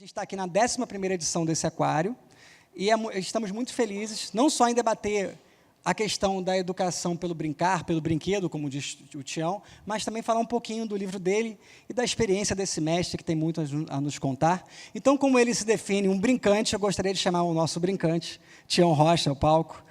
gente está aqui na 11ª edição desse aquário e estamos muito felizes, não só em debater a questão da educação pelo brincar, pelo brinquedo, como diz o Tião, mas também falar um pouquinho do livro dele e da experiência desse mestre, que tem muito a nos contar. Então, como ele se define um brincante, eu gostaria de chamar o nosso brincante, Tião Rocha, ao palco.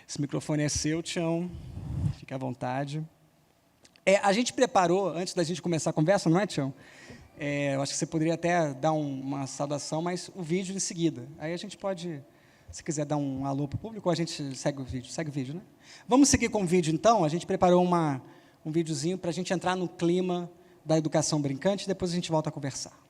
Esse microfone é seu, Tião. Fique à vontade. A gente preparou, antes da gente começar a conversa, não é, Tião? Eu acho que você poderia até dar uma saudação, mas o vídeo em seguida. Aí a gente pode, se quiser, dar um alô para o público, ou a gente segue o vídeo. Segue o vídeo, né? Vamos seguir com o vídeo, então. A gente preparou um videozinho para a gente entrar no clima da educação brincante, e depois a gente volta a conversar.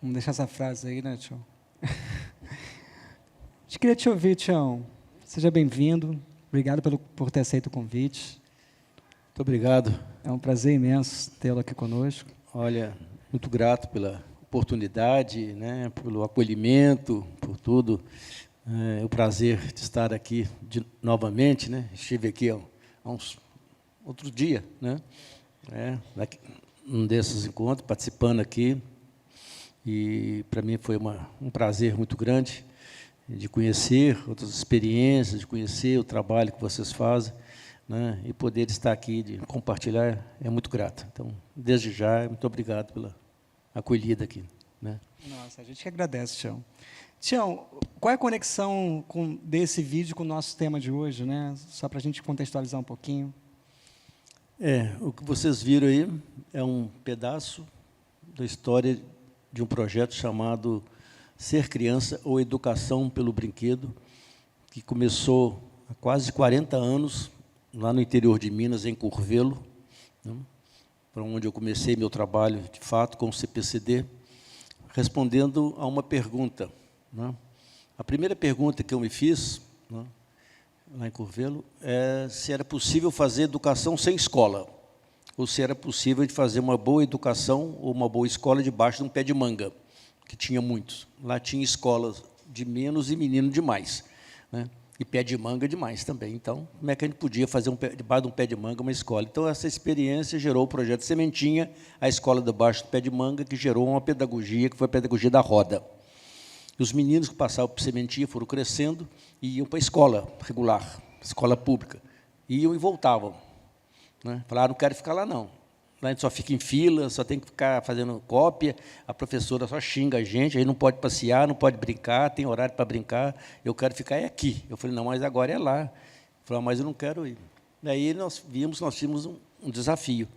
Vamos deixar essa frase aí, né, Tião? A gente queria te ouvir, Tião. Seja bem-vindo. Obrigado por ter aceito o convite. Muito obrigado. É um prazer imenso tê-lo aqui conosco. Olha, muito grato pela oportunidade, né, pelo acolhimento, por tudo. É o prazer de estar aqui novamente, né? Estive aqui há uns outro dia, né? Um desses encontros, participando aqui. E, para mim, foi um prazer muito grande de conhecer outras experiências, de conhecer o trabalho que vocês fazem, né, e poder estar aqui, de compartilhar, é muito grato. Então, desde já, muito obrigado pela acolhida aqui. Né? Nossa, a gente que agradece, Tião. Tião, qual é a conexão desse vídeo com o nosso tema de hoje, né? Só para a gente contextualizar um pouquinho. O que vocês viram aí é um pedaço da história de um projeto chamado Ser Criança ou Educação pelo Brinquedo, que começou há quase 40 anos, lá no interior de Minas, em Curvelo, né, para onde eu comecei meu trabalho, de fato, com o CPCD, respondendo a uma pergunta. Né? A primeira pergunta que eu me fiz, né, lá em Curvelo, se era possível fazer educação sem escola, ou se era possível de fazer uma boa educação ou uma boa escola debaixo de um pé de manga, que tinha muitos. Lá tinha escolas de menos e menino demais, né? E pé de manga demais também. Então, como é que a gente podia fazer debaixo de um pé de manga uma escola? Então, essa experiência gerou o projeto Sementinha, a escola debaixo do pé de manga, que gerou uma pedagogia, que foi a pedagogia da roda. E os meninos que passavam por Sementinha foram crescendo e iam para a escola regular, escola pública. Iam e voltavam, né? Falaram, não quero ficar lá, não. Lá a gente só fica em fila, só tem que ficar fazendo cópia, a professora só xinga a gente não pode passear, não pode brincar, tem horário para brincar, eu quero ficar aqui. Eu falei, não, mas agora é lá. Falei, mas eu não quero ir. Daí nós tínhamos um desafio.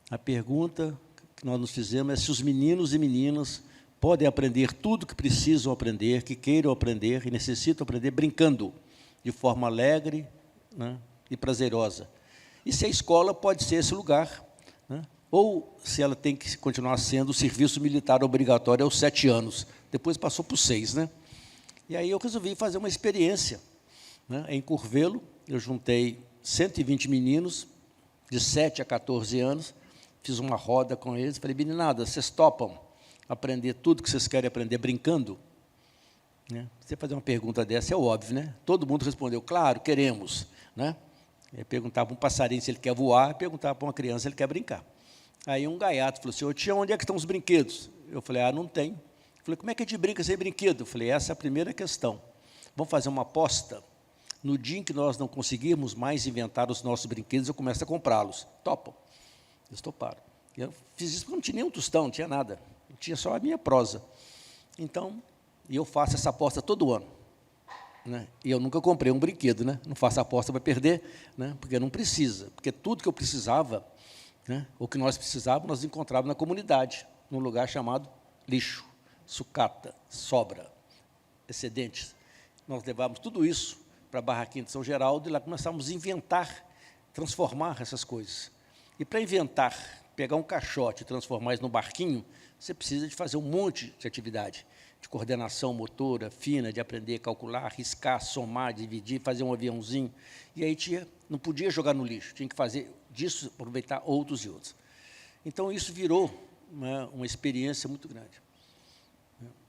A pergunta que nós nos fizemos é se os meninos e meninas podem aprender tudo que precisam aprender, que queiram aprender e necessitam aprender brincando, de forma alegre, né, e prazerosa. E se a escola pode ser esse lugar, né, ou se ela tem que continuar sendo o serviço militar obrigatório aos 7 anos. Depois passou para os 6. Né? E aí eu resolvi fazer uma experiência. Né? Em Curvelo, eu juntei 120 meninos, de 7 a 14 anos, fiz uma roda com eles, falei, meninada, vocês topam aprender tudo que vocês querem aprender brincando? Né? Você fazer uma pergunta dessa é óbvio, né? Todo mundo respondeu, claro, queremos. Né? Perguntava para um passarinho se ele quer voar, perguntava para uma criança se ele quer brincar. Aí um gaiato falou assim, ô tia, onde é que estão os brinquedos? Eu falei, não tem. Eu falei, como é que a gente brinca sem brinquedo? Eu falei, essa é a primeira questão. Vamos fazer uma aposta? No dia em que nós não conseguirmos mais inventar os nossos brinquedos, eu começo a comprá-los. Topam. Eles toparam. Eu fiz isso porque não tinha nem um tostão, não tinha nada. Tinha só a minha prosa. Então, eu faço essa aposta todo ano. Né? E eu nunca comprei um brinquedo, né? Não faço aposta para perder, né? Porque não precisa. Porque tudo que eu precisava, né, ou que nós precisávamos, nós encontrávamos na comunidade, num lugar chamado lixo, sucata, sobra, excedentes. Nós levávamos tudo isso para a barraquinha de São Geraldo e lá começávamos a inventar, transformar essas coisas. E para inventar, pegar um caixote e transformar isso num barquinho, você precisa de fazer um monte de atividade, de coordenação motora, fina, de aprender a calcular, riscar, somar, dividir, fazer um aviãozinho. E aí não podia jogar no lixo, tinha que fazer disso, aproveitar outros e outros. Então, isso virou uma experiência muito grande.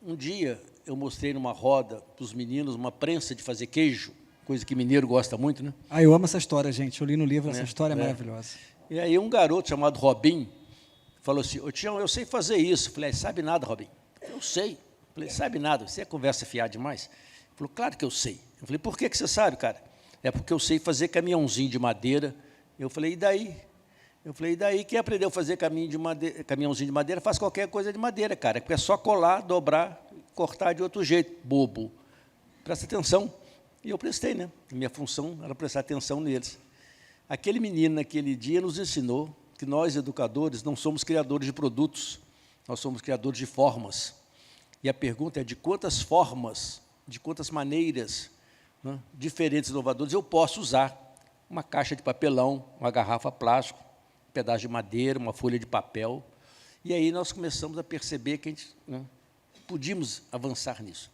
Um dia, eu mostrei numa roda para os meninos uma prensa de fazer queijo, coisa que mineiro gosta muito, né? Eu amo essa história, gente. Eu li no livro, essa história é maravilhosa. E aí um garoto chamado Robin falou assim, ô Tião, eu sei fazer isso. Eu falei, sabe nada, Robin? Eu sei. Eu falei, sabe nada? Você é conversa fiada demais? Ele falou, claro que eu sei. Eu falei, por que você sabe, cara? É porque eu sei fazer caminhãozinho de madeira. Eu falei, e daí? Eu falei, e daí? Quem aprendeu a fazer caminhãozinho de madeira faz qualquer coisa de madeira, cara. Porque é só colar, dobrar, cortar de outro jeito. Bobo. Presta atenção. E eu prestei, né? Minha função era prestar atenção neles. Aquele menino, naquele dia, nos ensinou que nós, educadores, não somos criadores de produtos, nós somos criadores de formas. E a pergunta é de quantas formas, de quantas maneiras, né, diferentes, inovadoras, eu posso usar uma caixa de papelão, uma garrafa plástica, um pedaço de madeira, uma folha de papel. E aí nós começamos a perceber que a gente, né, podíamos avançar nisso.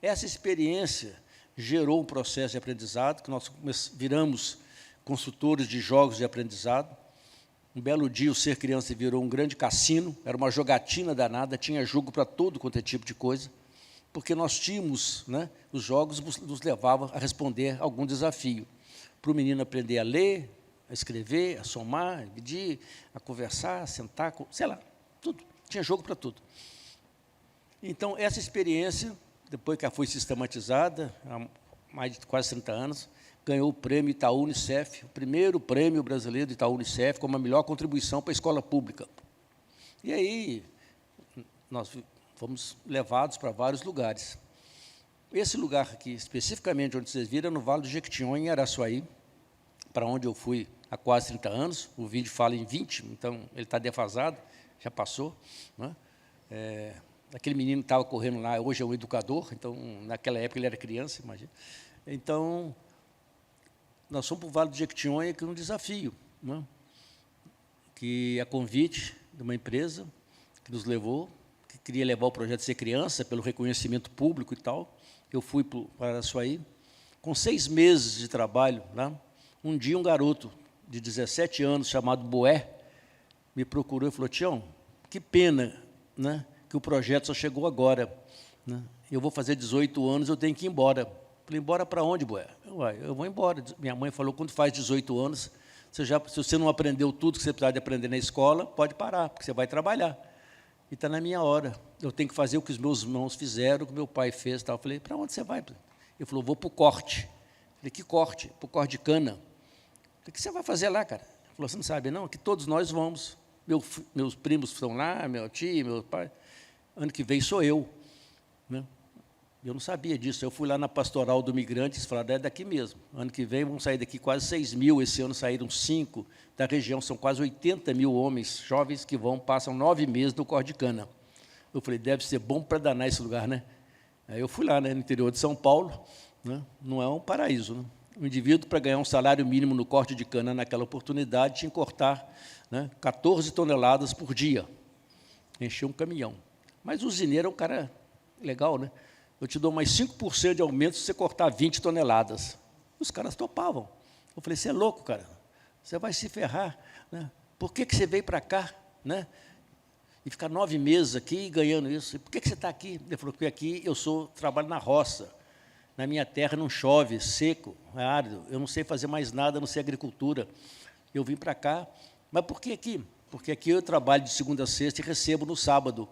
Essa experiência gerou um processo de aprendizado, que nós viramos construtores de jogos de aprendizado. Um belo dia, o Ser Criança virou um grande cassino, era uma jogatina danada, tinha jogo para todo quanto é tipo de coisa, porque nós tínhamos, né, os jogos nos levavam a responder a algum desafio. Para o menino aprender a ler, a escrever, a somar, a dividir, a conversar, a sentar, sei lá, tudo. Tinha jogo para tudo. Então, essa experiência, depois que ela foi sistematizada, há mais de quase 30 anos, ganhou o prêmio Itaú Unicef, o primeiro prêmio brasileiro de Itaú Unicef, como a melhor contribuição para a escola pública. E aí, nós fomos levados para vários lugares. Esse lugar aqui, especificamente onde vocês viram, é no Vale do Jequitinhonha, em Araçuaí, para onde eu fui há quase 30 anos. O vídeo fala em 20, então ele está defasado, já passou. Né? Aquele menino que estava correndo lá, hoje é um educador, então, naquela época, ele era criança, imagina. Então, nós fomos para o Vale do Jequitinhonha, que é um desafio, né? Que a convite de uma empresa que nos levou, que queria levar o projeto Ser Criança, pelo reconhecimento público e tal. Eu fui para Araçuaí, Com 6 meses de trabalho, né, um dia um garoto de 17 anos, chamado Boé, me procurou e falou: Tião, que pena, né, que o projeto só chegou agora, né? Eu vou fazer 18 anos, eu tenho que ir embora. Falei: embora para onde, Boé? Eu vou embora. Minha mãe falou: quando faz 18 anos, se você não aprendeu tudo que você precisava de aprender na escola, pode parar, porque você vai trabalhar. E está na minha hora. Eu tenho que fazer o que os meus irmãos fizeram, o que meu pai fez. Tal. Eu falei: para onde você vai? Ele falou: vou para o corte. Eu falei: que corte? Para o corte de cana. Eu falei: o que você vai fazer lá, cara? Ele falou: você não sabe, não? Que todos nós vamos. Meus primos estão lá, meu tio, meu pai. Ano que vem sou eu. Né? Eu não sabia disso. Eu fui lá na Pastoral do Migrante, eles falaram: é daqui mesmo. Ano que vem vão sair daqui quase 6 mil, esse ano saíram 5 da região, são quase 80 mil homens jovens que passam 9 meses no corte de cana. Eu falei: deve ser bom para danar esse lugar, né? Aí eu fui lá, né, no interior de São Paulo, né? Não é um paraíso, né? O indivíduo, para ganhar um salário mínimo no corte de cana naquela oportunidade, tinha que cortar, né, 14 toneladas por dia, encher um caminhão. Mas o usineiro é um cara legal, né? Eu te dou mais 5% de aumento se você cortar 20 toneladas. Os caras topavam. Eu falei: você é louco, cara? Você vai se ferrar, né? Por que você veio para cá, né, e ficar 9 meses aqui ganhando isso? E por que você está aqui? Ele falou: porque aqui eu trabalho na roça. Na minha terra não chove, seco, é árido. Eu não sei fazer mais nada, não sei agricultura. Eu vim para cá. Mas por que aqui? Porque aqui eu trabalho de segunda a sexta e recebo no sábado.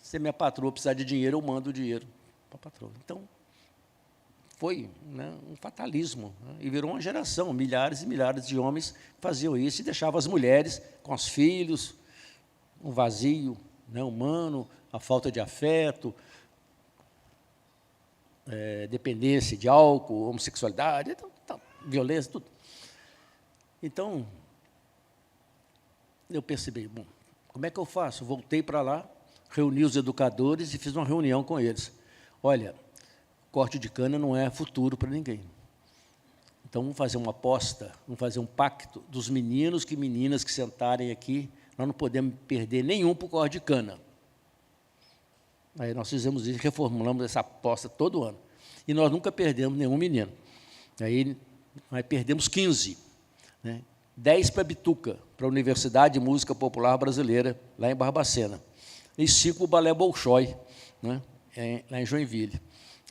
Se minha patroa precisar de dinheiro, eu mando o dinheiro para a patroa. Então, foi, né, um fatalismo, né, e virou uma geração, milhares e milhares de homens faziam isso e deixavam as mulheres com os filhos, um vazio, né, humano, a falta de afeto, dependência de álcool, homossexualidade, violência, tudo. Então, eu percebi: bom, como é que eu faço? Voltei para lá, reuni os educadores e fiz uma reunião com eles. Olha, corte de cana não é futuro para ninguém. Então, vamos fazer uma aposta, vamos fazer um pacto dos meninos e meninas que sentarem aqui. Nós não podemos perder nenhum para o corte de cana. Aí nós fizemos isso, reformulamos essa aposta todo ano. E nós nunca perdemos nenhum menino. Aí nós perdemos 15. Né? 10 para a Bituca, para a Universidade de Música Popular Brasileira, lá em Barbacena. E 5 para o Balé Bolshoi, né, lá em Joinville.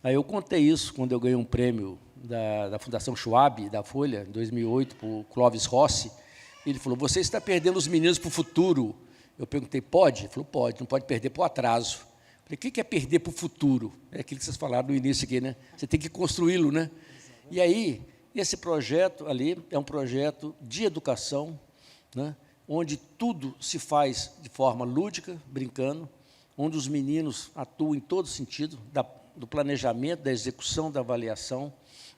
Aí eu contei isso quando eu ganhei um prêmio da Fundação Schwab, da Folha, em 2008, para o Clóvis Rossi. Ele falou: você está perdendo os meninos para o futuro. Eu perguntei: pode? Ele falou: pode, não pode perder para o atraso. Eu falei: o que é perder para o futuro? É aquilo que vocês falaram no início aqui, né? Você tem que construí-lo, né? E aí, esse projeto ali é um projeto de educação, né, onde tudo se faz de forma lúdica, brincando, onde os meninos atuam em todo sentido, do planejamento, da execução, da avaliação,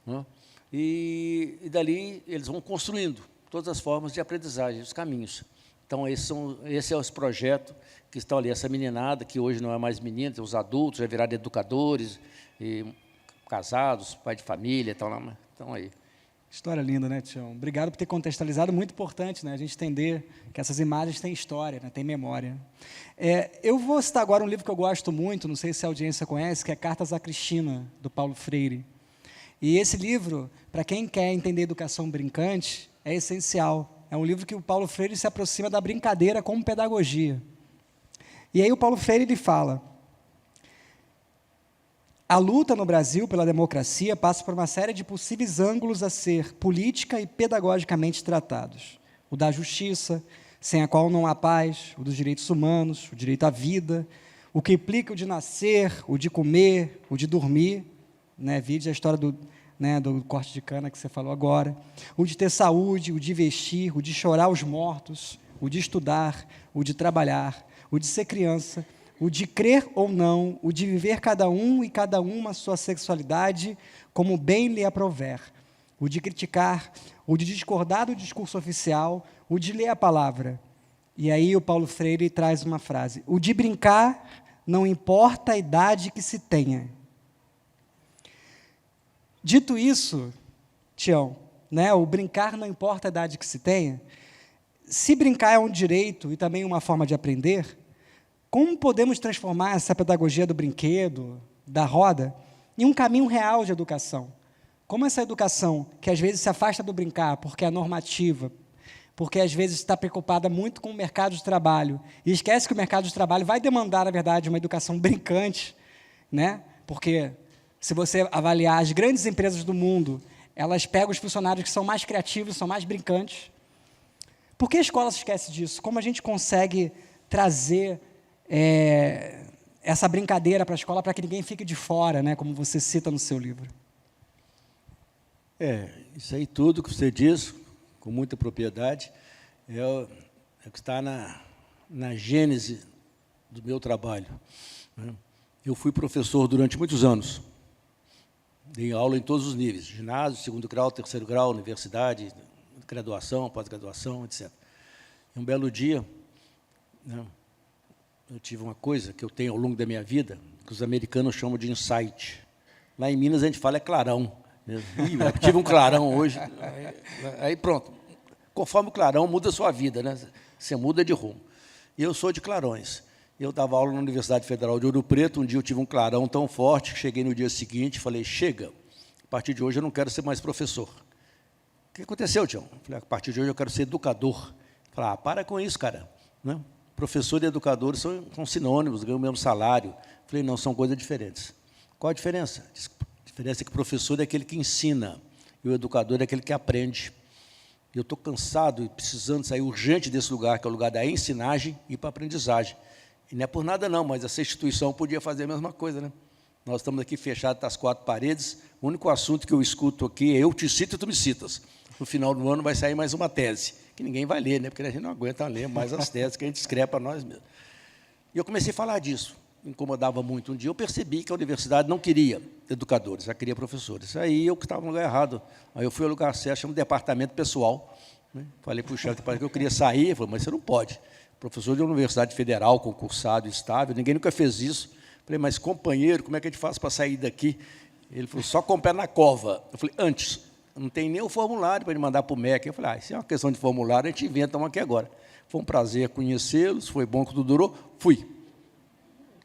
né, e dali eles vão construindo todas as formas de aprendizagem, os caminhos. Então, esse é os projetos que estão ali, essa meninada, que hoje não é mais menina, os adultos já viraram educadores, e casados, pai de família, estão aí. História linda, né, Tião? Obrigado por ter contextualizado, muito importante, né, a gente entender que essas imagens têm história, né, têm memória. Eu vou citar agora um livro que eu gosto muito, não sei se a audiência conhece, que é Cartas à Cristina, do Paulo Freire. E esse livro, para quem quer entender educação brincante, é essencial. É um livro que o Paulo Freire se aproxima da brincadeira como pedagogia. E aí o Paulo Freire ele fala: a luta no Brasil pela democracia passa por uma série de possíveis ângulos a ser política e pedagogicamente tratados. O da justiça, sem a qual não há paz, o dos direitos humanos, o direito à vida, o que implica o de nascer, o de comer, o de dormir, né, vide a história do corte de cana que você falou agora, o de ter saúde, o de vestir, o de chorar os mortos, o de estudar, o de trabalhar, o de ser criança, o de crer ou não, o de viver cada um e cada uma a sua sexualidade como bem lhe aprouver, o de criticar, o de discordar do discurso oficial, o de ler a palavra. E aí o Paulo Freire traz uma frase: o de brincar não importa a idade que se tenha. Dito isso, Tião, né, o brincar não importa a idade que se tenha, se brincar é um direito e também uma forma de aprender, como podemos transformar essa pedagogia do brinquedo, da roda, em um caminho real de educação? como essa educação, que às vezes se afasta do brincar, porque é normativa, porque às vezes está preocupada muito com o mercado de trabalho, e esquece que o mercado de trabalho vai demandar, na verdade, uma educação brincante, né? Porque, se você avaliar as grandes empresas do mundo, elas pegam os funcionários que são mais criativos, são mais brincantes. Por que a escola se esquece disso? Como a gente consegue trazer essa brincadeira para a escola para que ninguém fique de fora, né? Como você cita no seu livro? Isso aí tudo que você diz, com muita propriedade, é o que está na gênese do meu trabalho, né? Eu fui professor durante muitos anos. Dei aula em todos os níveis, ginásio, segundo grau, terceiro grau, universidade, graduação, pós-graduação, etc. E um belo dia, né, eu tive uma coisa que eu tenho ao longo da minha vida, que os americanos chamam de insight. Lá em Minas a gente fala clarão. Eu tive um clarão hoje. Aí pronto. Conforme o clarão muda a sua vida, né? Você muda de rumo. E eu sou de clarões. Eu dava aula na Universidade Federal de Ouro Preto, um dia eu tive um clarão tão forte que cheguei no dia seguinte e falei, chega, a partir de hoje eu não quero ser mais professor. O que aconteceu, Tião? Falei, a partir de hoje eu quero ser educador. Falei, para com isso, cara. Né? Professor e educador são sinônimos, ganham o mesmo salário. Falei, não, são coisas diferentes. Qual a diferença? A diferença é que o professor é aquele que ensina e o educador é aquele que aprende. Eu estou cansado e precisando sair urgente desse lugar, que é o lugar da ensinagem, e ir para a aprendizagem. E não é por nada não, mas essa instituição podia fazer a mesma coisa, né? Nós estamos aqui fechados às quatro paredes, o único assunto que eu escuto aqui é eu te cito e tu me citas. No final do ano vai sair mais uma tese, que ninguém vai ler, né? Porque a gente não aguenta ler mais as teses que a gente escreve para nós mesmos. E eu comecei a falar disso, me incomodava muito. Um dia eu percebi que a universidade não queria educadores, já queria professores. Aí eu que estava no lugar errado. Aí eu fui ao lugar certo, chama departamento pessoal. Né? Falei para o chefe que eu queria sair, ele falou, mas você não pode. Professor de uma universidade federal, concursado, estável, ninguém nunca fez isso. Falei, mas companheiro, como é que a gente faz para sair daqui? Ele falou, só com o pé na cova. Eu falei, antes, não tem nem o formulário para ele mandar para o MEC. Eu falei, isso é uma questão de formulário, a gente inventa um aqui agora. Foi um prazer conhecê-los, foi bom que tudo durou, fui.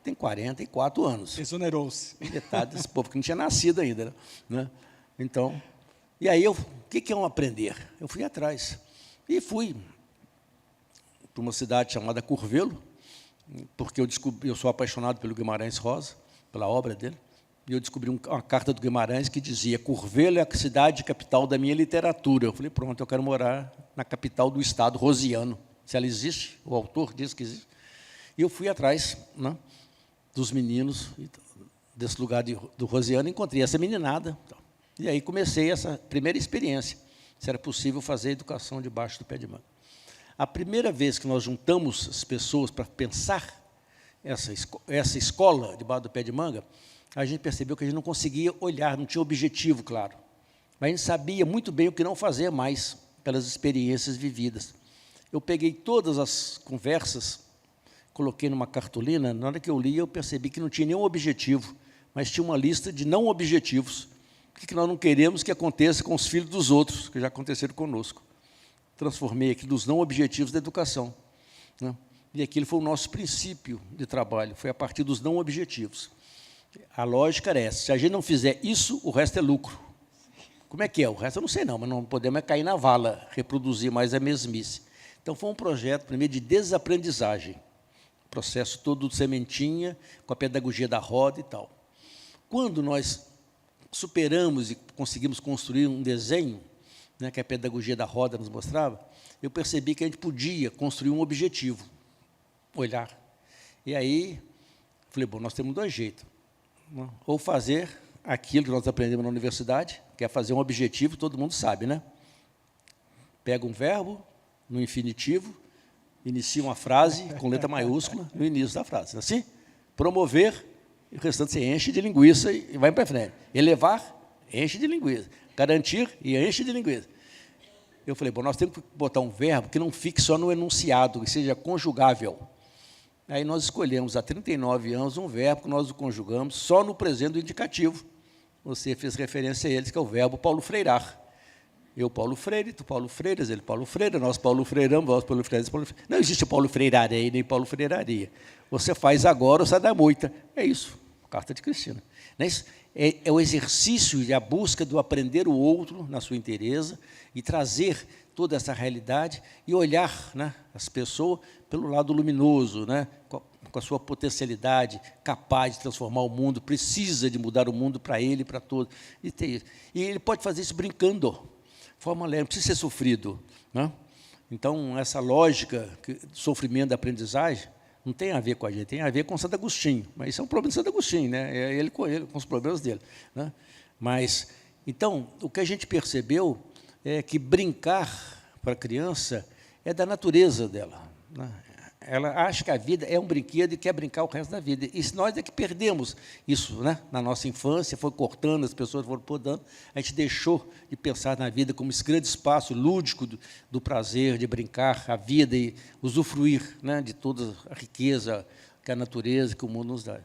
Tem 44 anos. Exonerou-se. Metade desse povo que não tinha nascido ainda. Né? Então, e aí, o que é um aprender? Eu fui atrás. E fui para uma cidade chamada Curvelo, porque eu sou apaixonado pelo Guimarães Rosa, pela obra dele, e eu descobri uma carta do Guimarães que dizia, Curvelo é a cidade capital da minha literatura. Eu falei, pronto, eu quero morar na capital do estado, Rosiano. Se ela existe, o autor diz que existe. E eu fui atrás, né, dos meninos desse lugar do Rosiano, encontrei essa meninada. E aí comecei essa primeira experiência, se era possível fazer educação debaixo do pé de manga. A primeira vez que nós juntamos as pessoas para pensar essa escola debaixo do pé de manga, a gente percebeu que a gente não conseguia olhar, não tinha objetivo claro. Mas a gente sabia muito bem o que não fazer mais pelas experiências vividas. Eu peguei todas as conversas, coloquei numa cartolina, na hora que eu li, eu percebi que não tinha nenhum objetivo, mas tinha uma lista de não objetivos. O que nós não queremos que aconteça com os filhos dos outros, que já aconteceram conosco. Transformei aqui dos não objetivos da educação. Né? E aquilo foi o nosso princípio de trabalho, foi a partir dos não objetivos. A lógica era essa, se a gente não fizer isso, o resto é lucro. Como é que é? O resto eu não sei não, mas não podemos cair na vala, reproduzir mais a mesmice. Então, foi um projeto, primeiro, de desaprendizagem, processo todo de sementinha, com a pedagogia da roda e tal. Quando nós superamos e conseguimos construir um desenho, né, que a pedagogia da roda nos mostrava, eu percebi que a gente podia construir um objetivo, olhar. E aí, falei, bom, nós temos dois jeitos. Né? Ou fazer aquilo que nós aprendemos na universidade, que é fazer um objetivo, todo mundo sabe, né? Pega um verbo, no infinitivo, inicia uma frase com letra maiúscula no início da frase. Assim, promover, e o restante você enche de linguiça e vai para frente. Elevar, enche de linguiça. Garantir e enche de linguiça. Eu falei, bom, nós temos que botar um verbo que não fique só no enunciado, que seja conjugável. Aí nós escolhemos, há 39 anos, um verbo que nós o conjugamos só no presente do indicativo. Você fez referência a eles, que é o verbo Paulo Freirar. Eu, Paulo Freire, tu, Paulo Freiras, ele, Paulo Freire, nós, Paulo Freiramos, nós, Paulo Freiras, Paulo Freire. Não existe Paulo Freiraria nem Paulo Freiraria. Você faz agora ou sai da moita. É isso, carta de Cristina. Não é isso? é o exercício e a busca do aprender o outro na sua inteireza e trazer toda essa realidade e olhar, né, as pessoas pelo lado luminoso, né, com a sua potencialidade, capaz de transformar o mundo, precisa de mudar o mundo para ele e para todos. E ele pode fazer isso brincando, de forma leve, não precisa ser sofrido, né? Então, essa lógica de sofrimento da aprendizagem não tem a ver com a gente, tem a ver com Santo Agostinho. Mas isso é um problema de Santo Agostinho, né? É ele, com os problemas dele, né? Mas, então, o que a gente percebeu é que brincar para a criança é da natureza dela, né? Ela acha que a vida é um brinquedo e quer brincar o resto da vida. E nós é que perdemos isso, né? Na nossa infância, foi cortando, as pessoas foram podando, a gente deixou de pensar na vida como esse grande espaço lúdico do prazer, de brincar a vida e usufruir, né, de toda a riqueza que a natureza, que o mundo nos dá.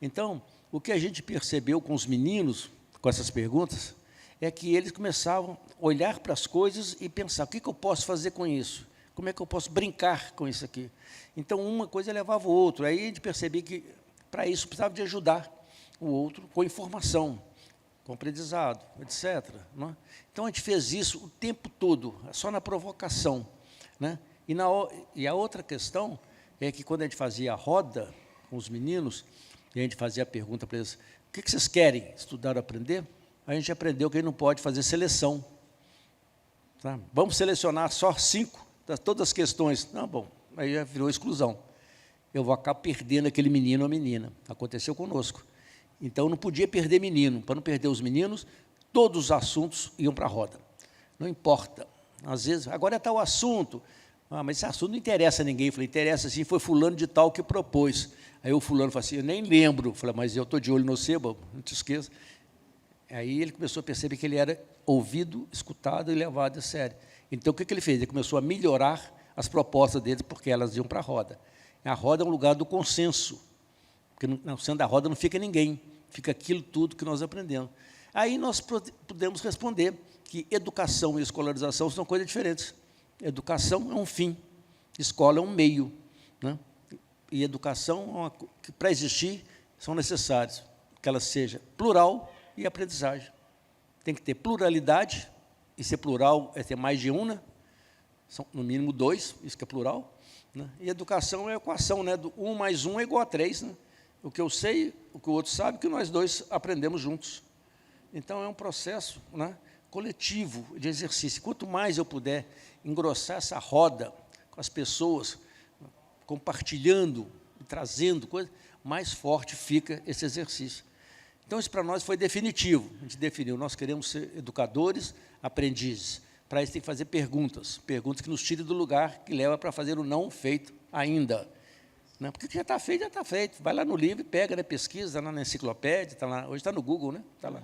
Então, o que a gente percebeu com os meninos, com essas perguntas, é que eles começavam a olhar para as coisas e pensar, o que eu posso fazer com isso? Como é que eu posso brincar com isso aqui? Então, uma coisa levava o outro. Aí a gente percebia que, para isso, precisava de ajudar o outro com informação, com aprendizado, etc., não é? Então, a gente fez isso o tempo todo, só na provocação, né? E a outra questão é que, quando a gente fazia a roda com os meninos, e a gente fazia a pergunta para eles, o que vocês querem estudar ou aprender? A gente aprendeu que a gente não pode fazer seleção. Tá? Vamos selecionar só 5, todas as questões. Não, bom, aí já virou exclusão. Eu vou acabar perdendo aquele menino ou menina. Aconteceu conosco. Então, não podia perder menino. Para não perder os meninos, todos os assuntos iam para a roda. Não importa. Às vezes, agora está o assunto. Ah, mas esse assunto não interessa a ninguém. Eu falei, interessa sim, foi fulano de tal que propôs. Aí o fulano falou assim, eu nem lembro. Eu falei, mas eu estou de olho no sebo, não te esqueça. Aí ele começou a perceber que ele era ouvido, escutado e levado a sério. Então, o que ele fez? Ele começou a melhorar as propostas dele, porque elas iam para a roda. A roda é um lugar do consenso, porque no centro da roda não fica ninguém, fica aquilo tudo que nós aprendemos. Aí nós podemos responder que educação e escolarização são coisas diferentes. Educação é um fim, escola é um meio, né? E educação, para existir, são necessários, que ela seja plural e aprendizagem. Tem que ter pluralidade, e ser plural é ter mais de um, né? São, no mínimo 2, isso que é plural, né? E educação é a equação, né? Do 1 mais 1 é igual a 3, né? O que eu sei, o que o outro sabe, que nós dois aprendemos juntos. Então, é um processo, né, coletivo de exercício. Quanto mais eu puder engrossar essa roda com as pessoas, compartilhando, trazendo coisas, mais forte fica esse exercício. Então, isso para nós foi definitivo. A gente definiu, nós queremos ser educadores, aprendizes. Para isso tem que fazer perguntas que nos tirem do lugar, que leva para fazer o não feito ainda. Né? Porque o que já está feito, já está feito. Vai lá no livro, pega, né, pesquisa, está lá na enciclopédia, está lá, hoje está no Google, né? Está lá.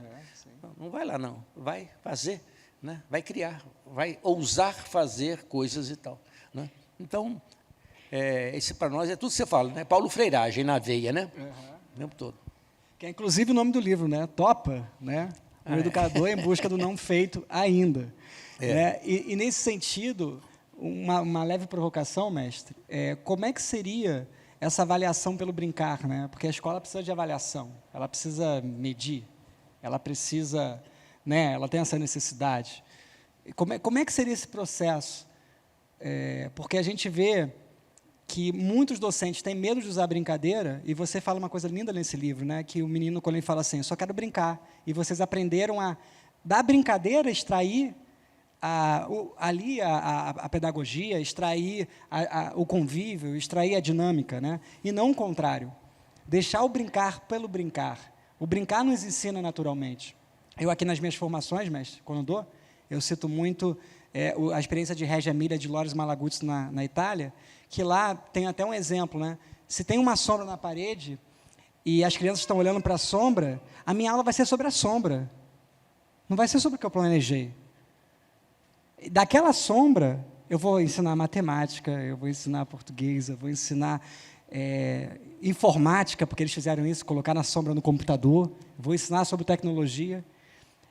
Não vai lá, não. Vai fazer, né? Vai criar, vai ousar fazer coisas e tal. Né? Então, esse para nós é tudo que você fala, né? Paulo Freiragem na veia, né? O tempo todo. Que é, inclusive, o nome do livro, né? Topa, né? O educador em busca do não feito ainda. Né? E nesse sentido, uma leve provocação, mestre, como é que seria essa avaliação pelo brincar, né? Porque a escola precisa de avaliação, ela precisa medir, ela precisa, né? Ela tem essa necessidade. Como é que seria esse processo? Porque a gente vê que muitos docentes têm medo de usar a brincadeira, e você fala uma coisa linda nesse livro, né? Que o menino, quando ele fala assim, eu só quero brincar, e vocês aprenderam a, da brincadeira, extrair a pedagogia, extrair o convívio, extrair a dinâmica, né? E não o contrário. Deixar o brincar pelo brincar. O brincar nos ensina naturalmente. Eu aqui nas minhas formações, mestre, quando dou, eu cito muito a experiência de Reggio Emilia de Loris Malaguzzi na Itália, que lá tem até um exemplo, né? Se tem uma sombra na parede e as crianças estão olhando para a sombra, a minha aula vai ser sobre a sombra. Não vai ser sobre o que eu planejei. Daquela sombra, eu vou ensinar matemática, eu vou ensinar português, eu vou ensinar informática, porque eles fizeram isso, colocar na sombra no computador, vou ensinar sobre tecnologia.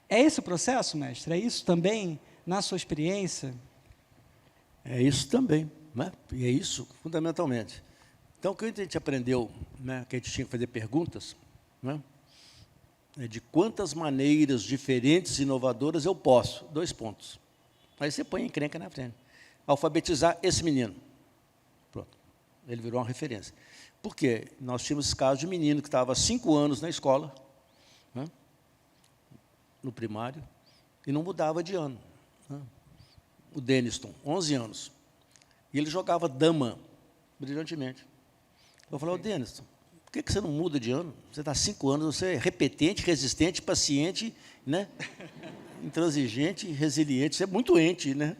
É esse o processo, mestre? É isso também, na sua experiência? É isso também, né? E é isso, fundamentalmente. Então, o que a gente aprendeu, né, que a gente tinha que fazer perguntas, né? é de quantas maneiras diferentes e inovadoras eu posso. 2 pontos. Aí você põe a encrenca na frente. Alfabetizar esse menino. Pronto. Ele virou uma referência. Por quê? Nós tínhamos esse caso de menino que estava há 5 anos na escola, né, no primário, e não mudava de ano. Né? O Deniston, 11 anos. E ele jogava dama brilhantemente. Eu falei, Deniston, por que você não muda de ano? Você está há 5 anos, você é repetente, resistente, paciente, né? Intransigente, resiliente, você é muito ente, né?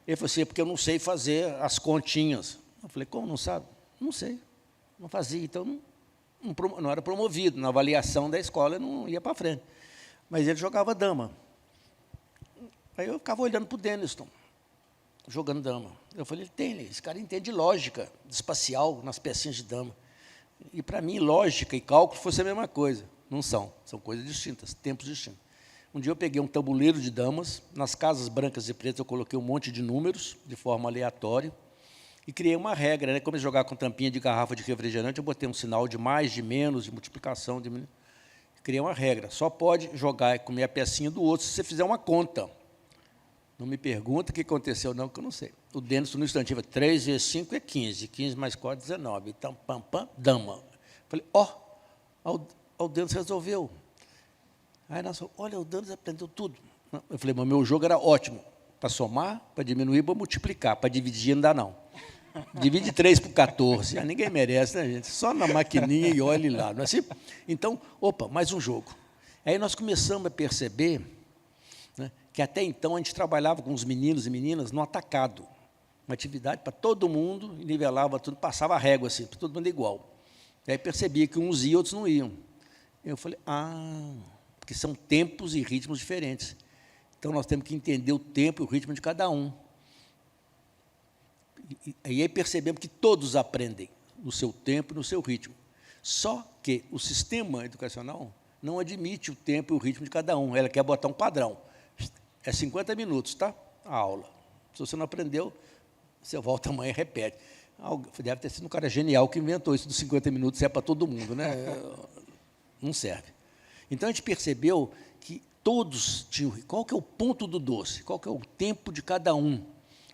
Ele falou assim, é porque eu não sei fazer as continhas. Eu falei, como não sabe? Não sei, não fazia, então não era promovido. Na avaliação da escola, não ia para frente. Mas ele jogava dama. Aí eu ficava olhando para o Deniston, jogando dama. Eu falei, esse cara entende lógica espacial nas pecinhas de dama. E, para mim, lógica e cálculo fosse a mesma coisa. Não são coisas distintas, tempos distintos. Um dia eu peguei um tabuleiro de damas, nas casas brancas e pretas eu coloquei um monte de números, de forma aleatória, e criei uma regra, né? Como eu jogar com tampinha de garrafa de refrigerante, eu botei um sinal de mais, de menos, de multiplicação, criei uma regra. Só pode jogar e comer a pecinha do outro se você fizer uma conta. Não me pergunta o que aconteceu, não, que eu não sei. O Deniston, no instantinho, 3 vezes 5 é 15, 15 mais 4, 19. Então, pam, pam, dama. Falei, o Deniston resolveu. Aí nós falamos, olha, o Deniston aprendeu tudo. Eu falei, mas meu jogo era ótimo. Para somar, para diminuir, para multiplicar. Para dividir, não dá, não. Divide 3 por 14. Ah, ninguém merece, né, gente? Só na maquininha e olhe lá. Não é assim? Então, mais um jogo. Aí nós começamos a perceber, né, que até então a gente trabalhava com os meninos e meninas no atacado. Uma atividade para todo mundo, nivelava tudo, passava a régua assim, para todo mundo igual. E aí percebia que uns iam, outros não iam. Eu falei, porque são tempos e ritmos diferentes. Então, nós temos que entender o tempo e o ritmo de cada um. E aí percebemos que todos aprendem no seu tempo e no seu ritmo. Só que o sistema educacional não admite o tempo e o ritmo de cada um. Ela quer botar um padrão. É 50 minutos, tá? A aula. Se você não aprendeu, você volta amanhã e repete. Deve ter sido um cara genial que inventou isso dos 50 minutos, é para todo mundo, né? Não serve. Então, a gente percebeu que todos tinham... Qual que é o ponto do doce? Qual que é o tempo de cada um?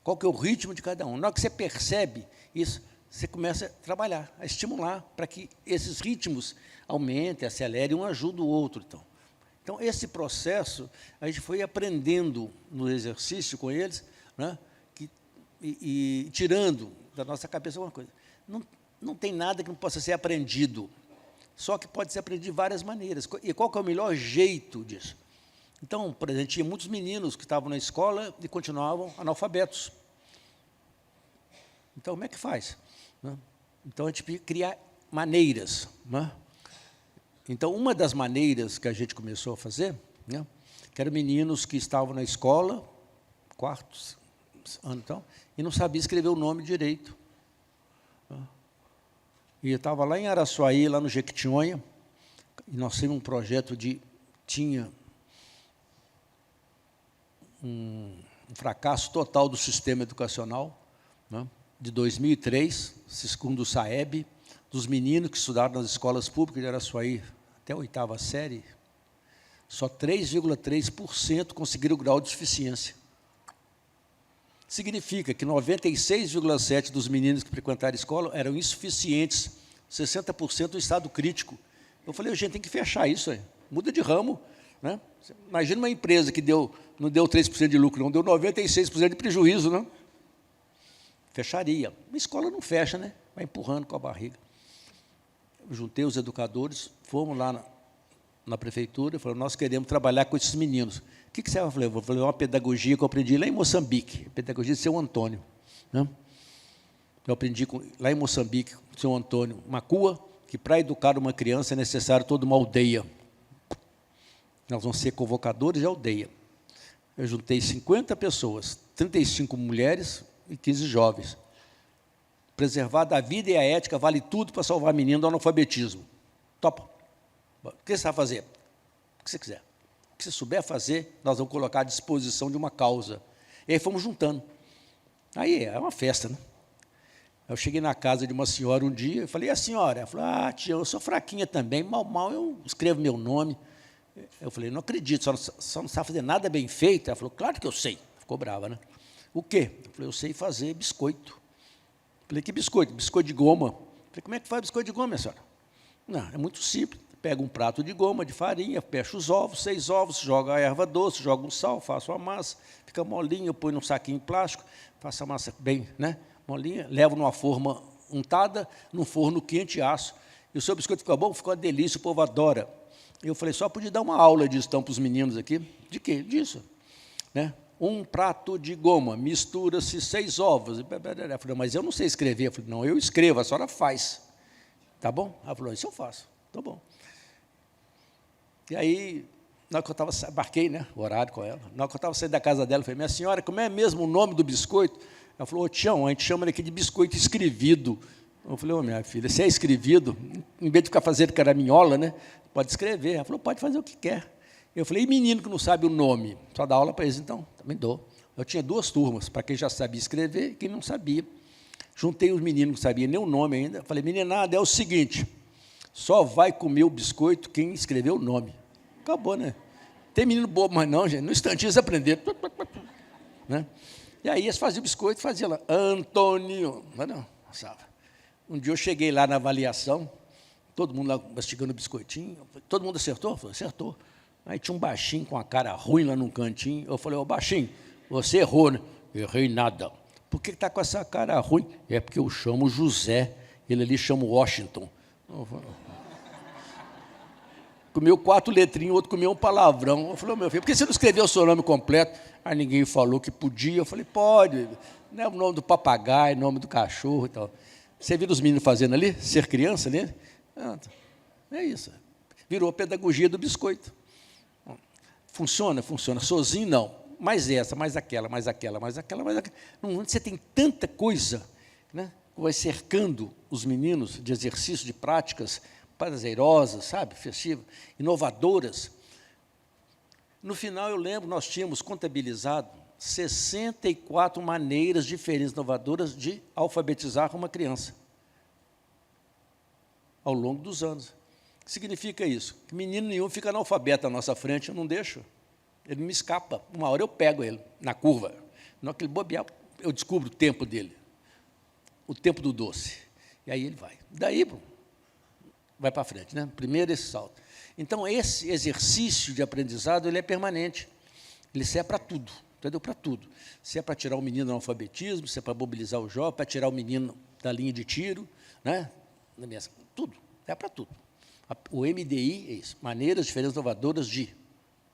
Qual que é o ritmo de cada um? Na hora que você percebe isso, você começa a trabalhar, a estimular para que esses ritmos aumentem, acelerem, um ajuda o outro. Então, esse processo, a gente foi aprendendo no exercício com eles, né, e tirando da nossa cabeça alguma coisa. Não tem nada que não possa ser aprendido, só que pode ser aprendido de várias maneiras. E qual que é o melhor jeito disso? Então, por exemplo, tinha muitos meninos que estavam na escola e continuavam analfabetos. Então, como é que faz? Então, a gente cria maneiras. Então, uma das maneiras que a gente começou a fazer, que eram meninos que estavam na escola, 4º ano, então, e não sabiam escrever o nome direito. E eu estava lá em Araçuaí, lá no Jequitinhonha, e nós tínhamos um projeto tinha um fracasso total do sistema educacional, de 2003, segundo o SAEB, dos meninos que estudaram nas escolas públicas de Araçuaí até a 8ª série, só 3,3% conseguiram o grau de suficiência. Significa que 96,7% dos meninos que frequentaram a escola eram insuficientes, 60% do estado crítico. Eu falei, gente, tem que fechar isso aí, muda de ramo. Né? Imagina uma empresa que não deu 3% de lucro, não, deu 96% de prejuízo. Não? Fecharia. A escola não fecha, né? Vai empurrando com a barriga. Eu juntei os educadores, fomos lá na prefeitura e falamos, nós queremos trabalhar com esses meninos. O que você vai fazer? Eu vou fazer uma pedagogia que eu aprendi lá em Moçambique, a pedagogia de Seu Antônio. Né? Eu aprendi lá em Moçambique, com Seu Antônio Macua, que para educar uma criança é necessário toda uma aldeia. Nós vamos ser convocadores de aldeia. Eu juntei 50 pessoas, 35 mulheres e 15 jovens. Preservar da vida e a ética vale tudo para salvar menino do analfabetismo. Topa. O que você vai fazer? O que você quiser. O que você souber fazer, nós vamos colocar à disposição de uma causa. E aí fomos juntando. Aí é uma festa, né? Eu cheguei na casa de uma senhora um dia, eu falei, e a senhora? Ela falou, tia, eu sou fraquinha também, mal eu escrevo meu nome. Eu falei, não acredito, só não sabe fazer nada bem feito. Ela falou, claro que eu sei. Ficou brava, né? O quê? Eu falei, eu sei fazer biscoito. Eu falei, que biscoito? Biscoito de goma. Eu falei, como é que faz biscoito de goma, minha senhora? Não, é muito simples. Pega um prato de goma, de farinha, fecha os ovos, 6 ovos, joga a erva doce, joga um sal, faço a massa, fica molinha, eu ponho num saquinho plástico, faço a massa bem, né, molinha, levo numa forma untada, num forno quente e aço. E o seu biscoito fica bom? Ficou uma delícia, o povo adora. Eu falei, só podia dar uma aula disso então para os meninos aqui. De quê? Disso. Né? Um prato de goma, mistura-se 6 ovos. Eu falei, mas eu não sei escrever. Eu falei, não, eu escrevo, a senhora faz. Tá bom? Ela falou, isso eu faço. Tá bom. E aí, na hora que eu estava, marquei, né, o horário com ela, na hora que eu estava saindo da casa dela, eu falei, minha senhora, como é mesmo o nome do biscoito? Ela falou, Tião, a gente chama ele aqui de biscoito escrevido. Eu falei, minha filha, se é escrevido, em vez de ficar fazendo caraminhola, né, pode escrever. Ela falou, pode fazer o que quer. Eu falei, e menino que não sabe o nome? Só dá aula para eles, então? Também dou. Eu tinha 2 turmas, para quem já sabia escrever e quem não sabia. Juntei os meninos que não sabiam nem o nome ainda. Falei, meninada, é o seguinte, só vai comer o biscoito quem escreveu o nome. Acabou, né? Tem menino bobo, mas não, gente. No instantinho eles aprenderam. Né? E aí eles faziam o biscoito, faziam lá, Antônio. Não, sabe? Um dia eu cheguei lá na avaliação, todo mundo lá mastigando o biscoitinho. Todo mundo acertou? Eu falei, acertou. Aí tinha um baixinho com a cara ruim lá num cantinho. Eu falei, ô baixinho, você errou, né? Errei nada. Por que está com essa cara ruim? É porque eu chamo José, ele ali chama Washington. Comeu 4 letrinhas, o outro comeu um palavrão. Eu falei, meu filho, por que você não escreveu o seu nome completo? Aí ninguém falou que podia. Eu falei, pode. Né, o nome do papagaio, o nome do cachorro e tal. Você viu os meninos fazendo ali? Ser criança ali? É isso. Virou a pedagogia do biscoito. Funciona? Funciona. Sozinho, não. Mais essa, mais aquela, mais aquela, mais aquela, mais aquela. Você tem tanta coisa, né, que vai cercando os meninos de exercício, de práticas prazerosas, sabe, festivas, inovadoras. No final, eu lembro, nós tínhamos contabilizado 64 maneiras diferentes, inovadoras, de alfabetizar uma criança, ao longo dos anos. O que significa isso? Que menino nenhum fica analfabeto à nossa frente, eu não deixo. Ele me escapa. Uma hora eu pego ele na curva. Na hora que ele bobear, eu descubro o tempo dele, o tempo do doce. E aí ele vai. Daí, vai para frente, né? Primeiro esse salto. Então, esse exercício de aprendizado, ele é permanente. Ele serve para tudo, entendeu? Para tudo. Se é para tirar o menino do analfabetismo, se é para mobilizar o jovem, para tirar o menino da linha de tiro, né? Tudo, é para tudo. O MDI é isso, maneiras diferentes inovadoras de.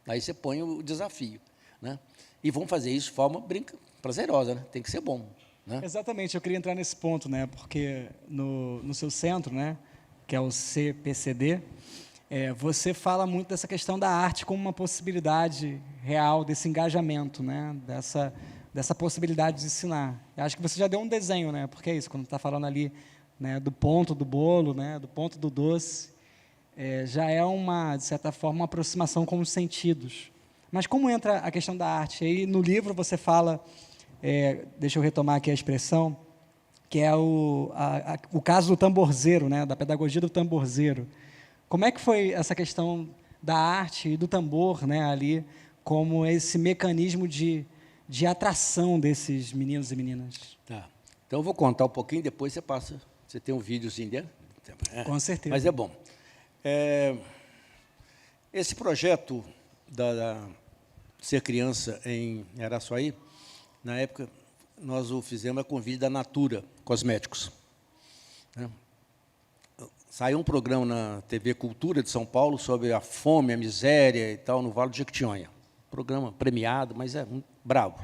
Aí você põe o desafio, né? E vamos fazer isso de forma prazerosa, né? Tem que ser bom, né? Exatamente, eu queria entrar nesse ponto, né? Porque no seu centro, né, que é o CPCD, você fala muito dessa questão da arte como uma possibilidade real desse engajamento, né? Dessa possibilidade de ensinar. Eu acho que você já deu um desenho, né? Porque é isso, quando está falando ali, né, do ponto do bolo, né, do ponto do doce, já é de certa forma, uma aproximação com os sentidos. Mas como entra a questão da arte? Aí no livro você fala, deixa eu retomar aqui a expressão, que é o caso do tamborzeiro, né, da pedagogia do tamborzeiro. Como é que foi essa questão da arte e do tambor, né, ali, como esse mecanismo de atração desses meninos e meninas? Tá. Então eu vou contar um pouquinho, depois você passa. Você tem um videozinho dele? Com certeza. Mas é bom. Esse projeto da Ser Criança em Araçuaí, na época, nós o fizemos a convite da Natura Cosméticos. Saiu um programa na TV Cultura de São Paulo sobre a fome, a miséria e tal, no Vale do Jequitinhonha. Programa premiado, mas é muito bravo.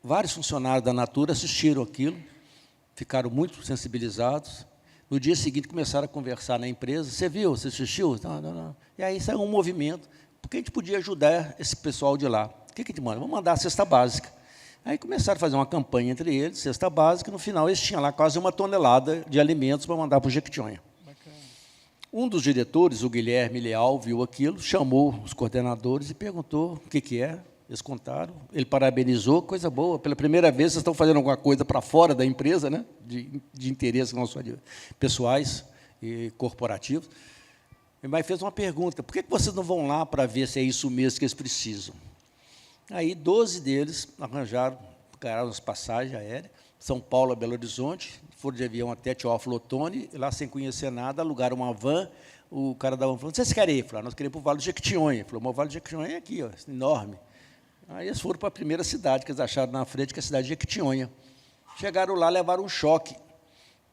Vários funcionários da Natura assistiram aquilo, ficaram muito sensibilizados. No dia seguinte, começaram a conversar na empresa. Você viu? Você assistiu? Não. E aí saiu um movimento, porque a gente podia ajudar esse pessoal de lá. O que a gente manda? Vamos mandar a cesta básica. Aí começaram a fazer uma campanha entre eles, cesta básica, e no final eles tinham lá quase 1 tonelada de alimentos para mandar para o Jequitinhonha. Bacana. Um dos diretores, o Guilherme Leal, viu aquilo, chamou os coordenadores e perguntou o que é. Eles contaram, ele parabenizou, coisa boa, pela primeira vez vocês estão fazendo alguma coisa para fora da empresa, né? de interesse, não só de pessoais e corporativos. Mas fez uma pergunta: por que vocês não vão lá para ver se é isso mesmo que eles precisam? Aí 12 deles arranjaram as passagens aéreas, São Paulo a Belo Horizonte, foram de avião até Teófilo Otoni, lá sem conhecer nada, alugaram uma van. O cara da van falou: vocês querem ir? Falaram: nós queremos ir para o Vale do Jequitinhonha. Ele falou: mas o Vale do Jequitinhonha é aqui, ó, enorme. Aí eles foram para a primeira cidade, que eles acharam na frente, que é a cidade de Jequitinhonha. Chegaram lá, levaram um choque.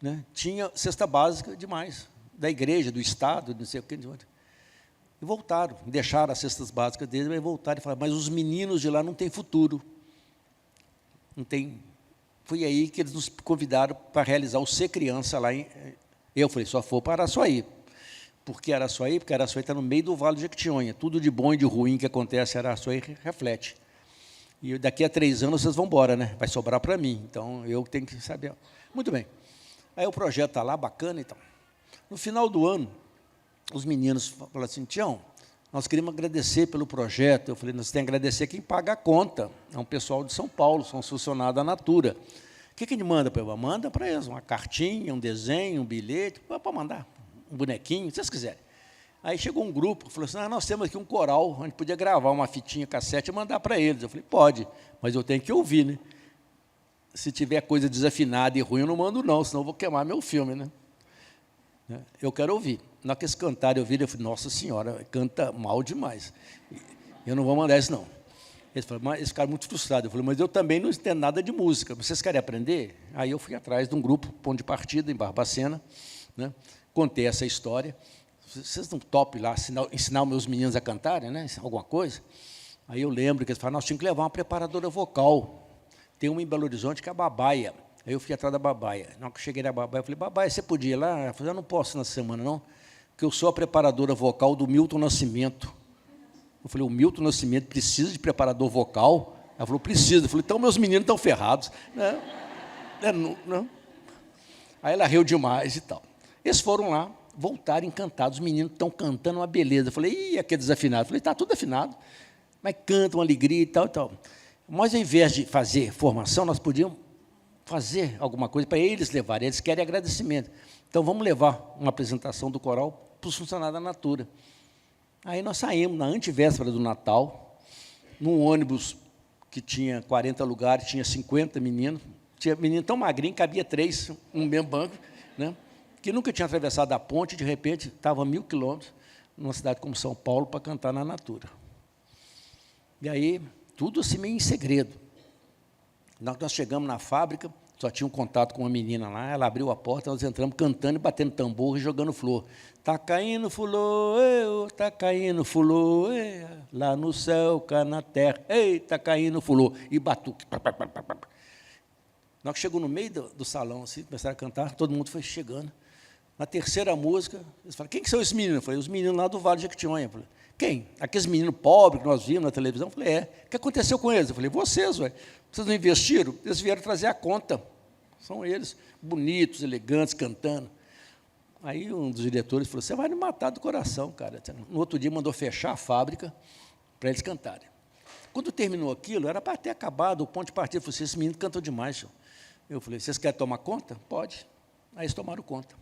Né? Tinha cesta básica demais, da igreja, do Estado, não sei o que. E voltaram, deixaram as cestas básicas deles, mas voltaram e falaram: mas os meninos de lá não têm futuro. Não tem. Foi aí que eles nos convidaram para realizar o Ser Criança lá em... Eu falei: só for para Araçuaí. Por que Araçuaí? Porque Araçuaí está no meio do Vale do Jequitinhonha. Tudo de bom e de ruim que acontece em Araçuaí reflete. E daqui a 3 anos vocês vão embora, né? Vai sobrar para mim. Então, eu tenho que saber. Muito bem. Aí o projeto está lá, bacana. Então. No final do ano, os meninos falaram assim: Tião, nós queríamos agradecer pelo projeto. Eu falei: nós temos que agradecer quem paga a conta. É um pessoal de São Paulo, são os funcionários da Natura. O que a gente manda para eles? Manda para eles uma cartinha, um desenho, um bilhete, para mandar, um bonequinho, se vocês quiserem. Aí chegou um grupo, falou assim: nós temos aqui um coral, a gente podia gravar uma fitinha cassete e mandar para eles. Eu falei: pode, mas eu tenho que ouvir, né? Se tiver coisa desafinada e ruim, eu não mando não, senão eu vou queimar meu filme, né? Eu quero ouvir. Na hora que eles cantaram, eu vi, eu falei: nossa senhora, canta mal demais. Eu não vou mandar isso, não. Eles ficaram muito frustrados. Eu falei: mas eu também não entendo nada de música. Vocês querem aprender? Aí eu fui atrás de um grupo, ponto de partida, em Barbacena, né? Contei essa história. Vocês não topam lá ensinar os meus meninos a cantarem, né? Alguma coisa? Aí eu lembro que eles falaram: nós tínhamos que levar uma preparadora vocal. Tem uma em Belo Horizonte que é a Babaia. Aí eu fui atrás da Babaia. Na hora que eu cheguei na Babaia, eu falei: Babaia, você podia ir lá? Ela falou: eu não posso nessa semana, não, porque eu sou a preparadora vocal do Milton Nascimento. Eu falei: o Milton Nascimento precisa de preparador vocal? Ela falou: precisa. Eu falei: então meus meninos estão ferrados. Não. Aí ela riu demais e tal. Eles foram lá, voltaram encantados. Os meninos estão cantando uma beleza. Eu falei: ih, aquele desafinado. Eu falei: está tudo afinado, mas cantam, alegria e tal e tal. Mas, ao invés de fazer formação, nós podíamos fazer alguma coisa para eles levarem. Eles querem agradecimento. Então, vamos levar uma apresentação do coral para os funcionários da Natura. Aí nós saímos na antevéspera do Natal, num ônibus que tinha 40 lugares, tinha 50 meninos. Tinha menino tão magrinho, cabia 3, um mesmo banco, né? Que nunca tinha atravessado a ponte, de repente, estava a 1.000 quilômetros, numa cidade como São Paulo, para cantar na Natura. E aí, tudo assim meio em segredo. Nós chegamos na fábrica, só tinha um contato com uma menina lá, ela abriu a porta, nós entramos cantando e batendo tambor e jogando flor. Tá caindo fulô, tá caindo fulô, lá no céu, cá na terra, ei, tá caindo fulô, e batuque. Na hora que chegou no meio do salão, assim, começaram a cantar, todo mundo foi chegando. Na terceira música, eles falaram: quem que são esses meninos? Eu falei: os meninos lá do Vale de Jequitinhonha. Eu falei: quem? Aqueles meninos pobres que nós vimos na televisão? Eu falei: é. O que aconteceu com eles? Eu falei: vocês, ué. Vocês não investiram? Eles vieram trazer a conta. São eles, bonitos, elegantes, cantando. Aí um dos diretores falou: você vai me matar do coração, cara. No outro dia mandou fechar a fábrica para eles cantarem. Quando terminou aquilo, era para ter acabado o ponto de partida. Eu falei: esse menino cantou demais, senhor. Eu falei: vocês querem tomar conta? Pode. Aí eles tomaram conta.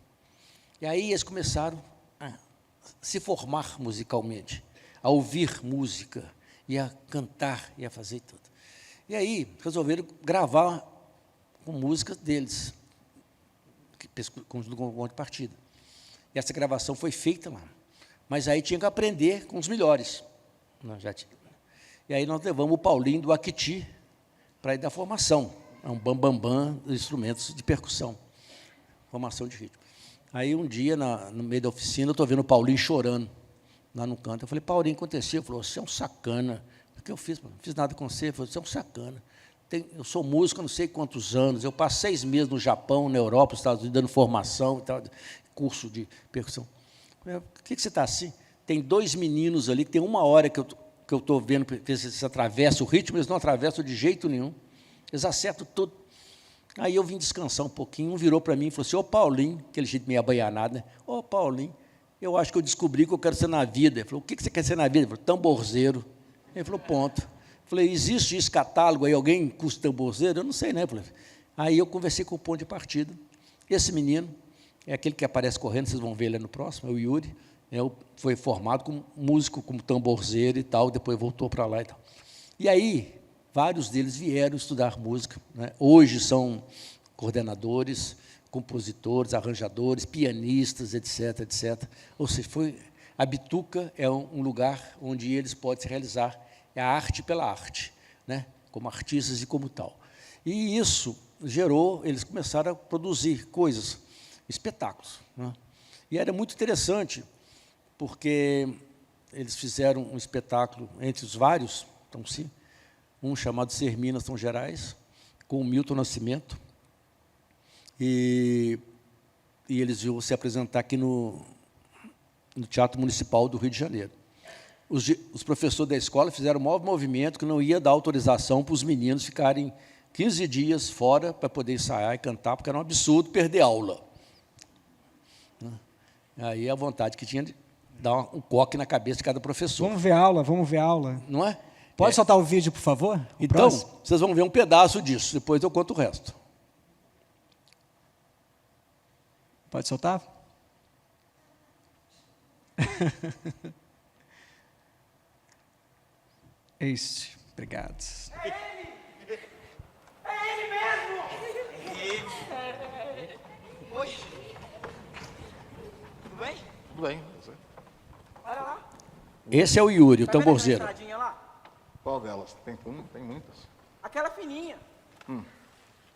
E aí eles começaram a se formar musicalmente, a ouvir música, e a cantar, e a fazer tudo. E aí resolveram gravar com músicas deles, com o ponto de partida. E essa gravação foi feita lá. Mas aí tinha que aprender com os melhores. E aí nós levamos o Paulinho do Aquiti para ir dar formação. É um bambambam dos instrumentos de percussão, formação de ritmo. Aí, um dia, no meio da oficina, eu estou vendo o Paulinho chorando, lá no canto. Eu falei: Paulinho, aconteceu? Ele falou: você é um sacana. O que eu fiz? Não fiz nada com você. Ele falou: você é um sacana. Eu sou músico há não sei quantos anos, eu passo 6 meses no Japão, na Europa, nos Estados Unidos, dando formação, e tal, curso de percussão. Eu falei: por que você está assim? Tem 2 meninos ali, que tem 1 hora que eu estou vendo, eles atravessam o ritmo, eles não atravessam de jeito nenhum. Eles acertam tudo. Aí eu vim descansar um pouquinho, um virou para mim e falou assim: ô Paulinho, aquele jeito meio abaianado, né? Ô Paulinho, eu acho que eu descobri que eu quero ser na vida. Ele falou: o que você quer ser na vida? Ele falou: tamborzeiro. Ele falou: ponto. Eu falei: existe esse catálogo aí, alguém custa tamborzeiro? Eu não sei, né? Eu falei: Aí eu conversei com o ponto de partida. Esse menino é aquele que aparece correndo, vocês vão ver ele no próximo, é o Yuri. Foi formado como músico, como tamborzeiro e tal, depois voltou para lá e tal. E aí, vários deles vieram estudar música, né? Hoje são coordenadores, compositores, arranjadores, pianistas, etc., etc. Ou seja, a Bituca é um lugar onde eles podem se realizar, é a arte pela arte, né? Como artistas e como tal. E isso gerou, eles começaram a produzir coisas, espetáculos, né? E era muito interessante, porque eles fizeram um espetáculo entre os vários, então, sim, um chamado Ser Minas São Gerais, com o Milton Nascimento, e eles iam se apresentar aqui no Teatro Municipal do Rio de Janeiro. Os professores da escola fizeram o maior movimento que não ia dar autorização para os meninos ficarem 15 dias fora para poder ensaiar e cantar, porque era um absurdo perder aula. Aí a vontade que tinha de dar um coque na cabeça de cada professor. Vamos ver a aula. Não é? Pode soltar o vídeo, por favor? Então, vocês vão ver um pedaço disso, depois eu conto o resto. Pode soltar? Este, obrigado. É ele mesmo! Oi. Tudo bem? Tudo bem. Olha lá. Esse é o Yuri, o Tá vendo tamborzeiro. aquela estradinha lá? Qual delas? Tem muitas. Aquela fininha.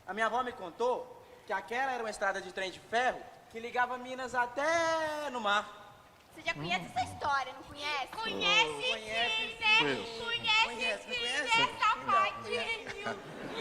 A minha avó me contou que aquela era uma estrada de trem de ferro que ligava Minas até no mar. Você já conhece essa história, não conhece? Conhece, Conhece, né? Conhece, Não conhece? safadinho.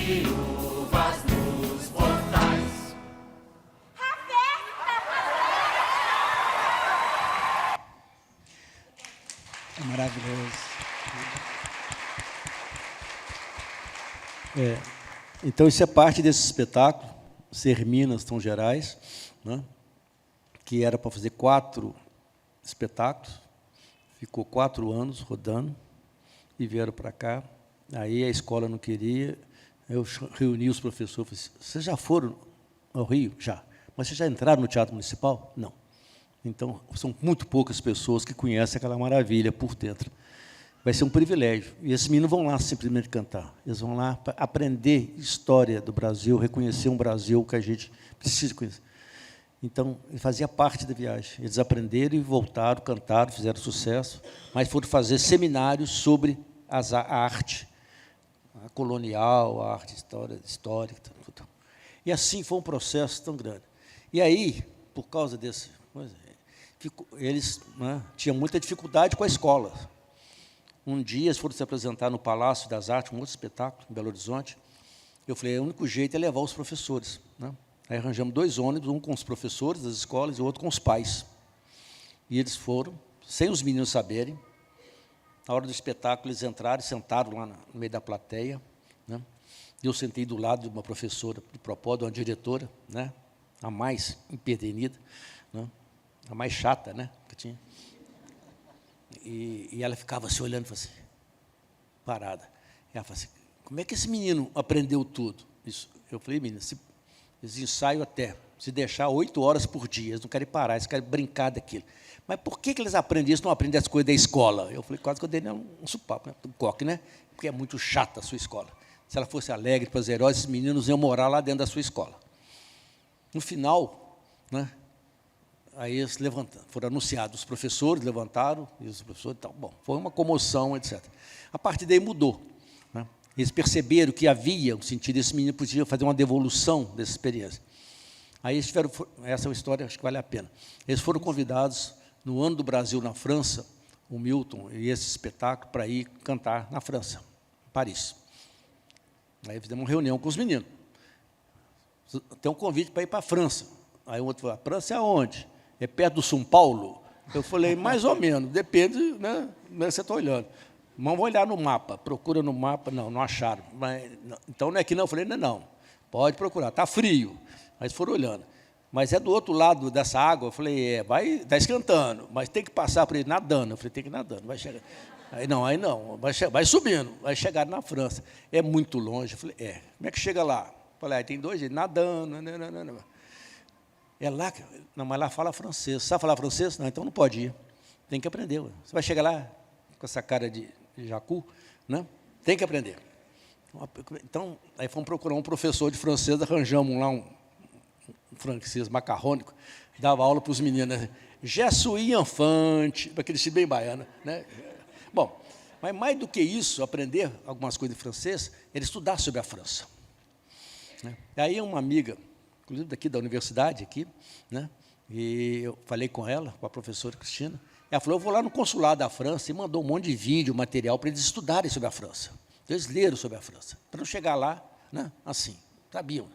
É maravilhoso. Então, isso é parte desse espetáculo, Ser Minas Tão Gerais, né, que era para fazer 4 espetáculos, ficou 4 anos rodando, e vieram para cá. Aí a escola não queria, eu reuni os professores, falei assim, vocês já foram ao Rio? Já. Mas vocês já entraram no Teatro Municipal? Não. Então, são muito poucas pessoas que conhecem aquela maravilha por dentro. Vai ser um privilégio. E esses meninos vão lá simplesmente cantar. Eles vão lá para aprender história do Brasil, reconhecer um Brasil que a gente precisa conhecer. Então, ele fazia parte da viagem. Eles aprenderam e voltaram, cantaram, fizeram sucesso, mas foram fazer seminários sobre a arte, a colonial, a arte histórica. Tudo. E assim foi um processo tão grande. E aí, por causa desse... eles, né, tinham muita dificuldade com a escola. Um dia, eles foram se apresentar no Palácio das Artes, um outro espetáculo, em Belo Horizonte. Eu falei, o único jeito é levar os professores, né? Aí arranjamos 2 ônibus, um com os professores das escolas e o outro com os pais. E eles foram, sem os meninos saberem. Na hora do espetáculo, eles entraram, sentaram lá no meio da plateia, né? Eu sentei do lado de uma professora de propósito, uma diretora, né, a mais empedernida, né, a mais chata, né, que tinha. E ela ficava se olhando, assim, parada. E ela falou assim, como é que esse menino aprendeu tudo? Isso. Eu falei, menina, eles ensaiam até, se deixar 8 horas por dia, eles não querem parar, eles querem brincar daquilo. Mas por que eles aprendem isso, não aprendem as coisas da escola? Eu falei, quase que eu dei um supapo, né, um coque, né? Porque é muito chata a sua escola. Se ela fosse alegre, prazerosa, esses meninos iam morar lá dentro da sua escola. No final, né, aí eles levantaram, foram anunciados, os professores levantaram, e os professores, então, bom, foi uma comoção, etc. A partir daí mudou, né? Eles perceberam que havia um sentido, esse menino podia fazer uma devolução dessa experiência. Aí eles tiveram, essa é uma história, acho que vale a pena. Eles foram convidados, no Ano do Brasil na França, o Milton e esse espetáculo, para ir cantar na França, em Paris. Aí fizemos uma reunião com os meninos. Tem um convite para ir para a França. Aí o outro falou, a França é aonde? É perto do São Paulo? Eu falei, mais ou menos, depende, né, como você está olhando. Vamos olhar no mapa, procura no mapa, não acharam. Mas, não, então não é que não, eu falei, não, pode procurar, está frio. Mas foram olhando. Mas é do outro lado dessa água, eu falei, está esquentando, mas tem que passar por ele nadando. Eu falei, tem que ir nadando, vai chegar. Aí não, vai subindo, vai chegar na França. É muito longe. Eu falei, como é que chega lá? Eu falei, tem 2 jeitos, nadando. Não. É lá, não, mas lá fala francês. Sabe falar francês? Não, então não pode ir. Tem que aprender. Você vai chegar lá com essa cara de jacu, né? Tem que aprender. Então, aí fomos procurar um professor de francês, arranjamos lá um francês macarrônico, dava aula para os meninos, né? Je suis enfant, aquele estilo bem baiano, né? Bom, mas mais do que isso, aprender algumas coisas de francês, era estudar sobre a França, né? Aí uma amiga, inclusive daqui da universidade, aqui, né? E eu falei com ela, com a professora Cristina, ela falou, eu vou lá no consulado da França, e mandou um monte de vídeo, material, para eles estudarem sobre a França. Então, eles leram sobre a França, para não chegar lá, né, assim, sabiam.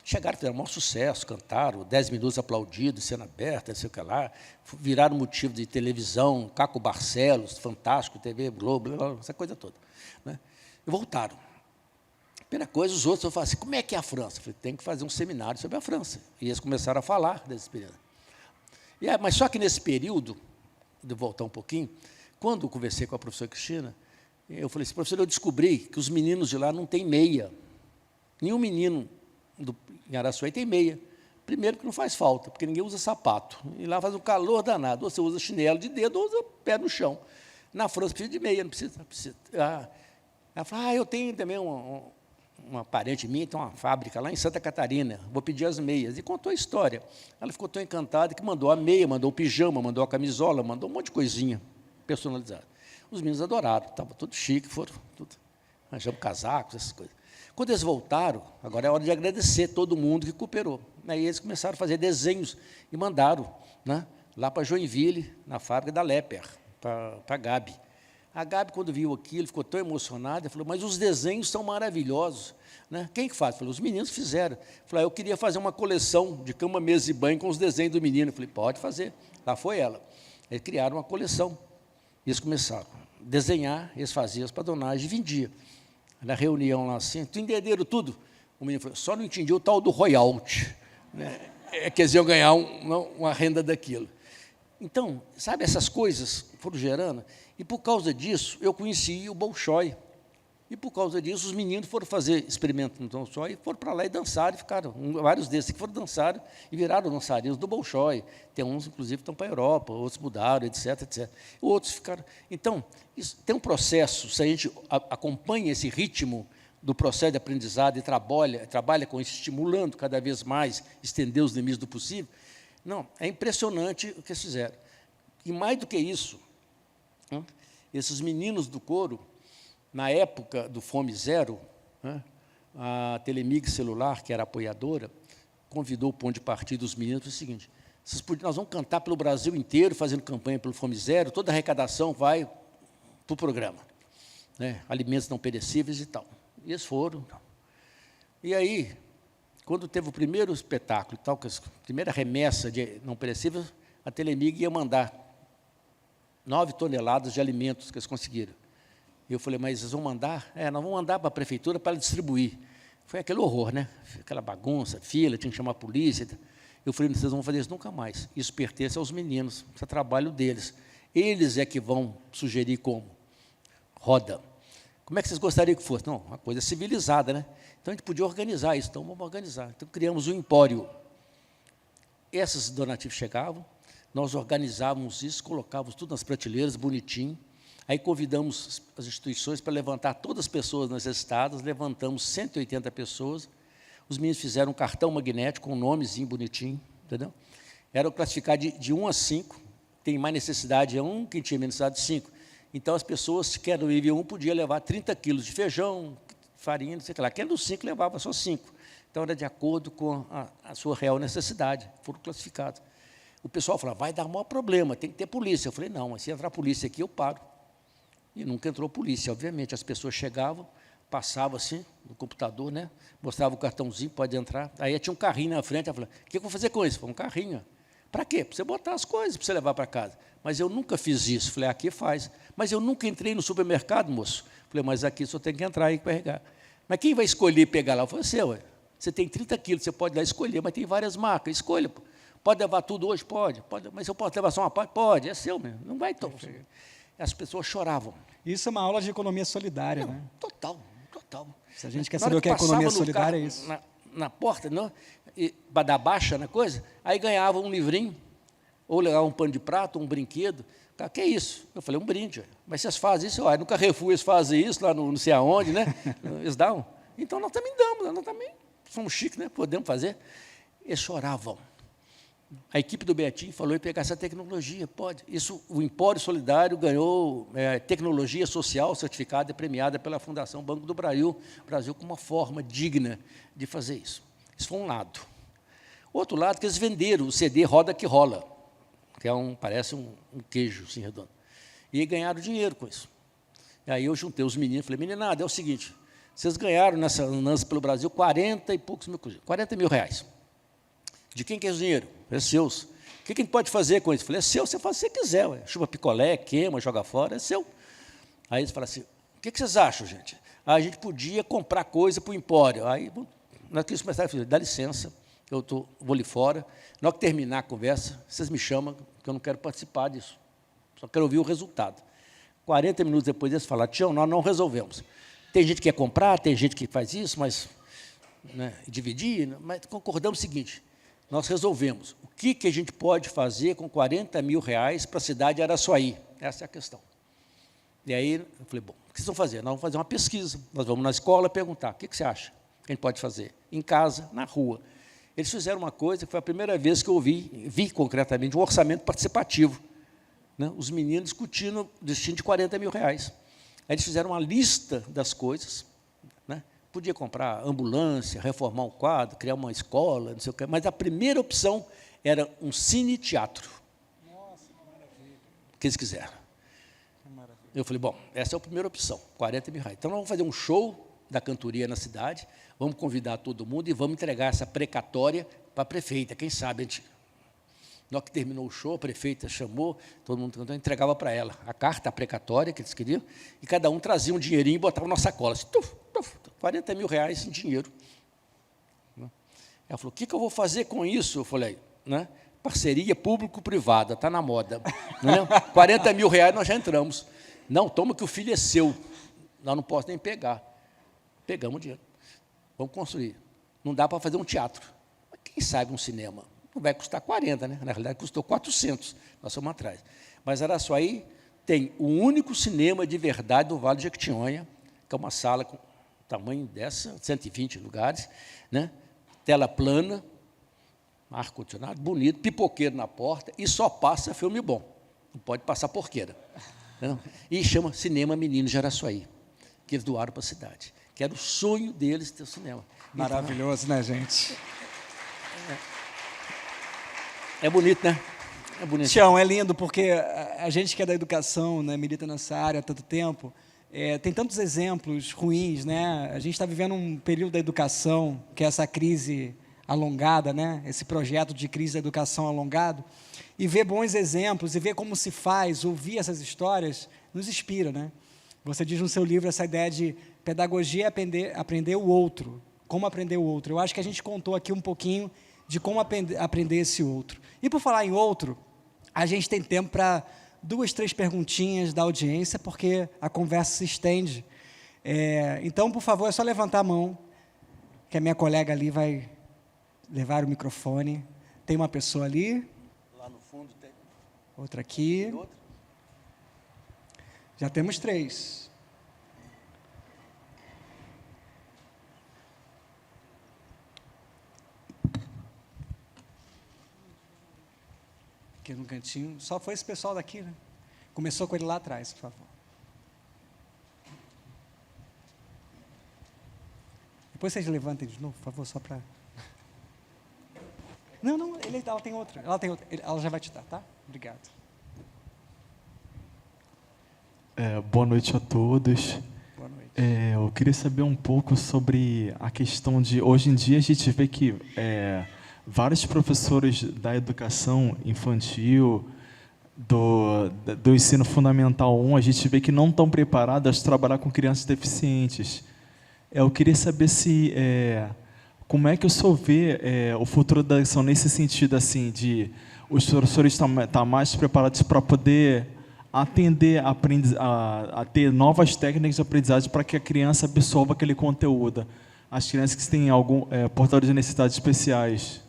Chegaram, fizeram um maior sucesso, cantaram, 10 minutos aplaudidos, cena aberta, não sei o que lá, viraram motivo de televisão, Caco Barcelos, Fantástico, TV Globo, essa coisa toda, né? E voltaram. Primeira coisa, os outros, eu falei assim, como é que é a França? Eu falei, tem que fazer um seminário sobre a França. E eles começaram a falar desse período. Mas só que nesse período, de voltar um pouquinho, quando eu conversei com a professora Cristina, eu falei assim, professora, eu descobri que os meninos de lá não têm meia. Nenhum menino em Araçuaí tem meia. Primeiro que não faz falta, porque ninguém usa sapato. E lá faz um calor danado. Ou você usa chinelo de dedo, ou usa pé no chão. Na França precisa de meia, não precisa. Ela falou, eu tenho também uma parente minha, tem uma fábrica lá em Santa Catarina, vou pedir as meias. E contou a história. Ela ficou tão encantada que mandou a meia, mandou o pijama, mandou a camisola, mandou um monte de coisinha personalizada. Os meninos adoraram, estava tudo chique, foram tudo, arranjamos casacos, essas coisas. Quando eles voltaram, agora é hora de agradecer todo mundo que cooperou. Aí eles começaram a fazer desenhos e mandaram, né, lá para Joinville, na fábrica da Lepper, para a Gabi. A Gabi, quando viu aquilo, ficou tão emocionada, falou, mas os desenhos são maravilhosos. Né? Quem que faz? Falei, os meninos fizeram. Falei, eu queria fazer uma coleção de cama, mesa e banho com os desenhos do menino. Falei, pode fazer. Lá foi ela. Eles criaram uma coleção. Eles começaram a desenhar, eles faziam as padronagens e vendiam. Na reunião lá assim, tu entenderam tudo? O menino falou, só não entendi o tal do royalty. Né? Que eles iam ganhar uma renda daquilo. Então, sabe, essas coisas foram gerando, e por causa disso, eu conheci o Bolshoi. E por causa disso, os meninos foram fazer experimento no Bolshoi, foram para lá e dançaram, e ficaram, vários desses que foram dançar e viraram dançarinos do Bolshoi. Tem uns, inclusive, que estão para a Europa, outros mudaram, etc, etc. Outros ficaram. Então, isso tem um processo, se a gente acompanha esse ritmo do processo de aprendizado e trabalha com isso, estimulando cada vez mais, estender os limites do possível, não, é impressionante o que eles fizeram. E mais do que isso, né, esses meninos do coro, na época do Fome Zero, né, a Telemig Celular, que era apoiadora, convidou o ponto de partida dos meninos para o seguinte, nós vamos cantar pelo Brasil inteiro, fazendo campanha pelo Fome Zero, toda a arrecadação vai para o programa, né, alimentos não perecíveis e tal. E eles foram. E aí, quando teve o primeiro espetáculo, tal, a primeira remessa de não perecíveis, a Telemig ia mandar 9 toneladas de alimentos que eles conseguiram. E eu falei, mas vocês vão mandar? Nós vamos mandar para a prefeitura para ela distribuir. Foi aquele horror, né? Aquela bagunça, fila, tinha que chamar a polícia. Eu falei, vocês não vão fazer isso nunca mais. Isso pertence aos meninos, isso é trabalho deles. Eles é que vão sugerir como. Roda. Como é que vocês gostariam que fosse? Não, uma coisa civilizada, né? Então, a gente podia organizar isso, então vamos organizar. Então, criamos um empório. Esses donativos chegavam, nós organizávamos isso, colocávamos tudo nas prateleiras, bonitinho. Aí convidamos as instituições para levantar todas as pessoas necessitadas, levantamos 180 pessoas, os meninos fizeram um cartão magnético com um nomezinho bonitinho, entendeu? Era classificar de 1 a 5, tem mais necessidade é 1, quem tinha menos necessidade 5. Então, as pessoas, que eram do nível 1, podiam levar 30 quilos de feijão, farinha, não sei o que lá. Quem era do 5 levava só 5. Então, era de acordo com a sua real necessidade, foram classificados. O pessoal falava, vai dar maior problema, tem que ter polícia. Eu falei, não, mas se entrar polícia aqui, eu paro. E nunca entrou polícia, obviamente. As pessoas chegavam, passavam assim, no computador, né? Mostrava o cartãozinho, pode entrar. Aí tinha um carrinho na frente, eu falei, o que eu vou fazer com isso? Falei, um carrinho. Para quê? Para você botar as coisas, para você levar para casa. Mas eu nunca fiz isso. Falei, aqui faz. Mas eu nunca entrei no supermercado, moço. Falei, mas aqui só tem que entrar e carregar. Mas quem vai escolher pegar lá? Eu falei, você, ué. Você tem 30 quilos, você pode lá escolher, mas tem várias marcas, escolha. Pode levar tudo hoje? Pode. Mas eu posso levar só uma parte? Pode, é seu mesmo. Não vai então. As pessoas choravam. Isso é uma aula de economia solidária, né? Total, total. Se a gente quer saber o que é economia solidária, é isso. Na porta, não, para dar baixa na coisa, aí ganhava um livrinho, ou levava um pano de prato, um brinquedo. O que é isso? Eu falei, um brinde. Mas vocês fazem isso? No Carrefour eles fazem isso, lá no não sei aonde, né? Eles dão. Então, nós também damos, nós também somos chiques, né? Podemos fazer. Eles choravam. A equipe do Betinho falou em pegar essa tecnologia, pode. Isso, o Empório Solidário ganhou tecnologia social certificada e premiada pela Fundação Banco do Brasil como uma forma digna de fazer isso. Isso foi um lado. Outro lado, que eles venderam o CD Roda que Rola, que parece um queijo assim, redondo. E ganharam dinheiro com isso. E aí eu juntei os meninos e falei, meninada, é o seguinte, vocês ganharam nessa andança pelo Brasil 40 e poucos mil, 40 mil reais. De quem que é o dinheiro? É seus. O que a gente pode fazer com isso? Eu falei, é seu, você faz o que você quiser. Ué. Chupa picolé, queima, joga fora, é seu. Aí eles falaram assim, o que vocês acham, gente? A gente podia comprar coisa para o empório. Aí nós queríamos começar a fazer, dá licença, eu vou ali fora. Na hora que terminar a conversa, vocês me chamam, porque eu não quero participar disso. Só quero ouvir o resultado. 40 minutos depois eles falaram, Tião, nós não resolvemos. Tem gente que quer comprar, tem gente que faz isso, mas dividir, mas concordamos o seguinte, nós resolvemos o que a gente pode fazer com 40 mil reais para a cidade de Araçuaí. Essa é a questão. E aí eu falei, bom, o que vocês vão fazer? Nós vamos fazer uma pesquisa, nós vamos na escola perguntar, o que você acha que a gente pode fazer? Em casa, na rua. Eles fizeram uma coisa que foi a primeira vez que eu vi concretamente um orçamento participativo. Né? Os meninos discutindo o destino de 40 mil reais. Aí eles fizeram uma lista das coisas, né? Podia comprar ambulância, reformar um quadro, criar uma escola, não sei o quê, mas a primeira opção era um cine-teatro. Nossa, que maravilha. Que eles quiseram. Que maravilha. Eu falei, bom, essa é a primeira opção, 40 mil reais. Então, nós vamos fazer um show da cantoria na cidade, vamos convidar todo mundo e vamos entregar essa precatória para a prefeita. Quem sabe, a gente... Na hora que terminou o show, a prefeita chamou, todo mundo cantando, entregava para ela a carta, a precatória que eles queriam, e cada um trazia um dinheirinho e botava na sacola. Assim, 40 mil reais em dinheiro. Ela falou, o que eu vou fazer com isso? Eu falei, né? Parceria público-privada, está na moda. Né? 40 mil reais nós já entramos. Não, toma que o filho é seu. Nós não posso nem pegar. Pegamos o dinheiro. Vamos construir. Não dá para fazer um teatro. Mas quem sabe um cinema? Não vai custar 40, né? Na realidade, custou 400. Nós somos atrás. Mas Araçuaí tem o único cinema de verdade do Vale de Jequitinhonha, que é uma sala com tamanho dessa, 120 lugares, né? Tela plana, ar-condicionado, bonito, pipoqueiro na porta, e só passa filme bom. Não pode passar porqueira. Não? E chama Cinema Menino de Araçuaí, que eles doaram para a cidade. Que era o sonho deles ter o cinema. Maravilhoso, né, gente? É bonito, né? É bonito. Tião, é lindo, porque a gente que é da educação, né, milita nessa área há tanto tempo, tem tantos exemplos ruins, né? A gente está vivendo um período da educação, que é essa crise alongada, né? Esse projeto de crise da educação alongado, e ver bons exemplos, e ver como se faz, ouvir essas histórias, nos inspira, né? Você diz no seu livro essa ideia de pedagogia é aprender o outro, como aprender o outro. Eu acho que a gente contou aqui um pouquinho de como aprender esse outro. E, por falar em outro, a gente tem tempo para 2, 3 perguntinhas da audiência, porque a conversa se estende. Então, por favor, é só levantar a mão, que a minha colega ali vai levar o microfone. Tem uma pessoa ali. Lá no fundo tem. Outra aqui. Tem outra? Já temos 3. Aqui no cantinho. Só foi esse pessoal daqui, né? Começou com ele lá atrás, por favor. Depois vocês levantem de novo, por favor, só para... Não, ela tem outra. Ela já vai te dar, tá? Obrigado. Boa noite a todos. Boa noite. Eu queria saber um pouco sobre a questão de... Hoje em dia a gente vê que vários professores da educação infantil, do ensino fundamental 1, a gente vê que não estão preparados a trabalhar com crianças deficientes. Eu queria saber se... como é que o senhor vê o futuro da educação nesse sentido, assim, de os professores estar mais preparados para poder atender, a ter novas técnicas de aprendizagem para que a criança absorva aquele conteúdo. As crianças que têm portadores de necessidades especiais,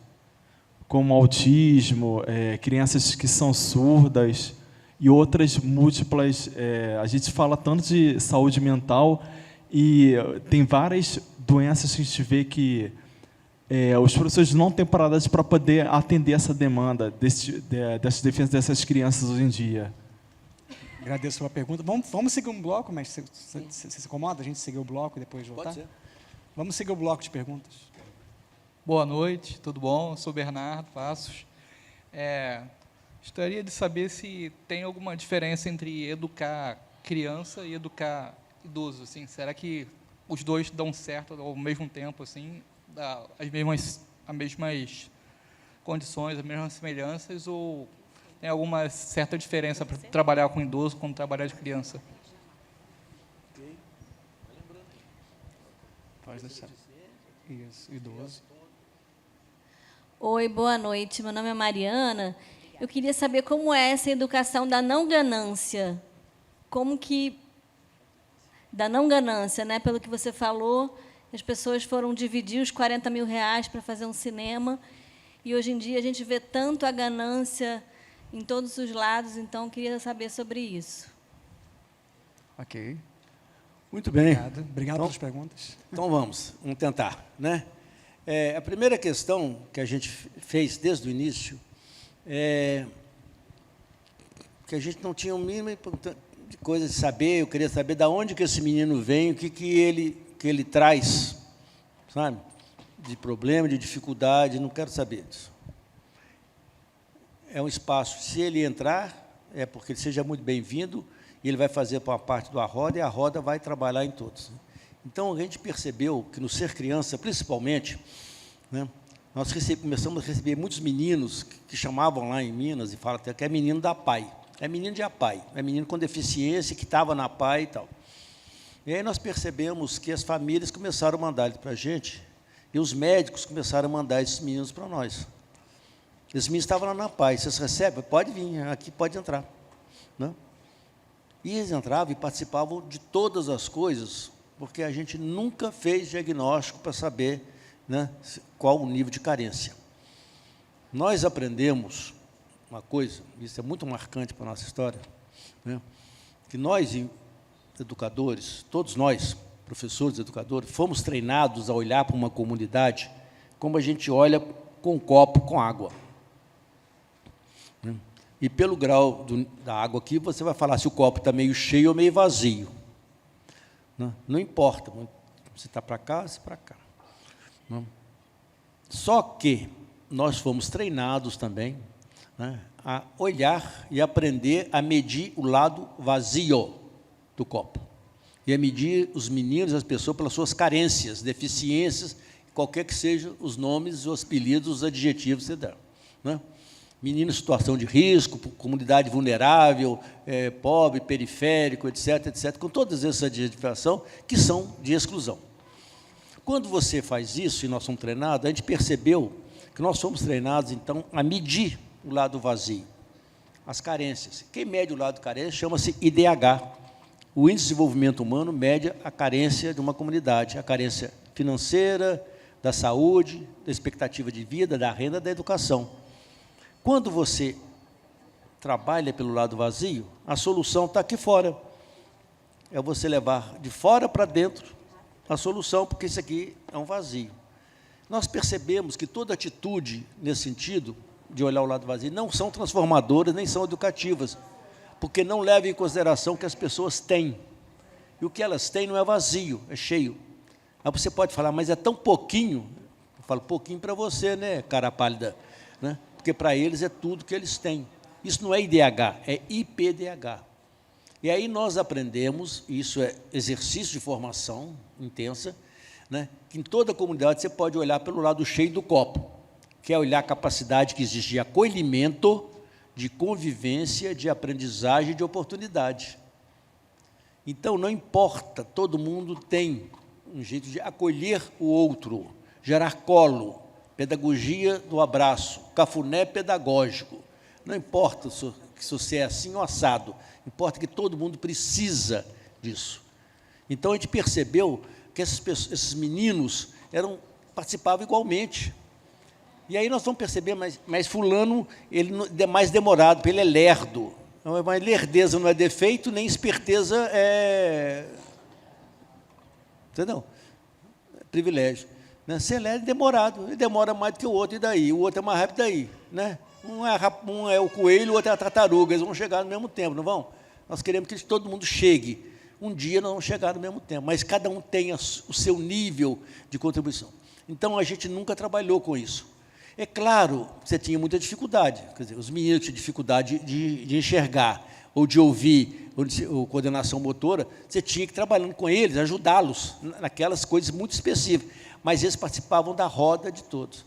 como autismo, crianças que são surdas e outras múltiplas. A gente fala tanto de saúde mental e tem várias doenças que a gente vê que os professores não têm preparados para poder atender essa demanda dessas defesas dessas crianças hoje em dia. Agradeço pela pergunta. Vamos seguir um bloco, mas você se incomoda a gente seguir o bloco e depois voltar? Pode ser. Vamos seguir o bloco de perguntas. Boa noite, tudo bom? Eu sou Bernardo Passos. Gostaria de saber se tem alguma diferença entre educar criança e educar idoso. Assim, será que os dois dão certo ao mesmo tempo, assim, as mesmas condições, as mesmas semelhanças, ou tem alguma certa diferença para trabalhar com idoso como trabalhar de criança? Pode deixar. Isso, idoso. Oi, boa noite. Meu nome é Mariana. Eu queria saber como é essa educação da não ganância. Como que... Da não ganância, né? Pelo que você falou, as pessoas foram dividir os 40 mil reais para fazer um cinema, e hoje em dia a gente vê tanto a ganância em todos os lados, então eu queria saber sobre isso. Ok. Muito bem. Obrigado pelas perguntas. Então vamos tentar, né? A primeira questão que a gente fez desde o início é que a gente não tinha o mínimo de coisa de saber. Eu queria saber de onde que esse menino vem, o que ele traz, sabe? De problema, de dificuldade, não quero saber disso. É um espaço, se ele entrar, é porque ele seja muito bem-vindo, e ele vai fazer uma parte da roda, e a roda vai trabalhar em todos. Então, a gente percebeu que no Ser Criança, principalmente, né, nós começamos a receber muitos meninos que chamavam lá em Minas e falam até que é menino da PAI. É menino de APAI, é menino com deficiência que estava na PAI e tal. E aí nós percebemos que as famílias começaram a mandar ele para a gente, e os médicos começaram a mandar esses meninos para nós. Esses meninos estavam lá na PAI, vocês recebem? Pode vir, aqui pode entrar. Né? E eles entravam e participavam de todas as coisas, porque a gente nunca fez diagnóstico para saber, né, qual o nível de carência. Nós aprendemos uma coisa, isso é muito marcante para a nossa história, né, que nós, educadores, todos nós, professores, educadores, fomos treinados a olhar para uma comunidade como a gente olha com um copo com água. Né? E pelo grau da água aqui, você vai falar se o copo está meio cheio ou meio vazio. Né? Não importa se está para cá ou se para cá. Né? Só que nós fomos treinados também, né, a olhar e aprender a medir o lado vazio do copo. E a medir os meninos, as pessoas, pelas suas carências, deficiências, qualquer que sejam os nomes, os apelidos, os adjetivos que você dá. Né? Menino em situação de risco, comunidade vulnerável, pobre, periférico, etc., etc., com todas essas adjetivações que são de exclusão. Quando você faz isso, e nós somos treinados, a gente percebeu que nós somos treinados, então, a medir o lado vazio, as carências. Quem mede o lado carência chama-se IDH. O Índice de Desenvolvimento Humano mede a carência de uma comunidade, a carência financeira, da saúde, da expectativa de vida, da renda, da educação. Quando você trabalha pelo lado vazio, a solução está aqui fora. É você levar de fora para dentro a solução, porque isso aqui é um vazio. Nós percebemos que toda atitude nesse sentido, de olhar o lado vazio, não são transformadoras, nem são educativas, porque não levam em consideração o que as pessoas têm. E o que elas têm não é vazio, é cheio. Aí você pode falar, mas é tão pouquinho. Eu falo, pouquinho para você, né, cara pálida? Né? Porque para eles é tudo que eles têm. Isso não é IDH, é IPDH. E aí nós aprendemos, isso é exercício de formação intensa, né, que em toda a comunidade você pode olhar pelo lado cheio do copo, que é olhar a capacidade que existe de acolhimento, de convivência, de aprendizagem, de oportunidade. Então, não importa, todo mundo tem um jeito de acolher o outro, gerar colo, pedagogia do abraço, cafuné pedagógico. Não importa se você é assim ou assado, importa que todo mundo precisa disso. Então, a gente percebeu que esses meninos participavam igualmente. E aí nós vamos perceber, mas fulano ele é mais demorado, porque ele é lerdo. Mas lerdeza não é defeito, nem esperteza é... Entendeu? É privilégio. Né? Ser lerdo é demorado, ele demora mais do que o outro, e daí? O outro é mais rápido daí. Né? Um é o coelho, o outro é a tartaruga, eles vão chegar no mesmo tempo, não vão? Nós queremos que todo mundo chegue. Um dia nós vamos chegar no mesmo tempo, mas cada um tem o seu nível de contribuição. Então, a gente nunca trabalhou com isso. É claro que você tinha muita dificuldade, quer dizer, os meninos tinham dificuldade de enxergar, ou de ouvir, ou coordenação motora, você tinha que ir trabalhando com eles, ajudá-los naquelas coisas muito específicas, mas eles participavam da roda de todos.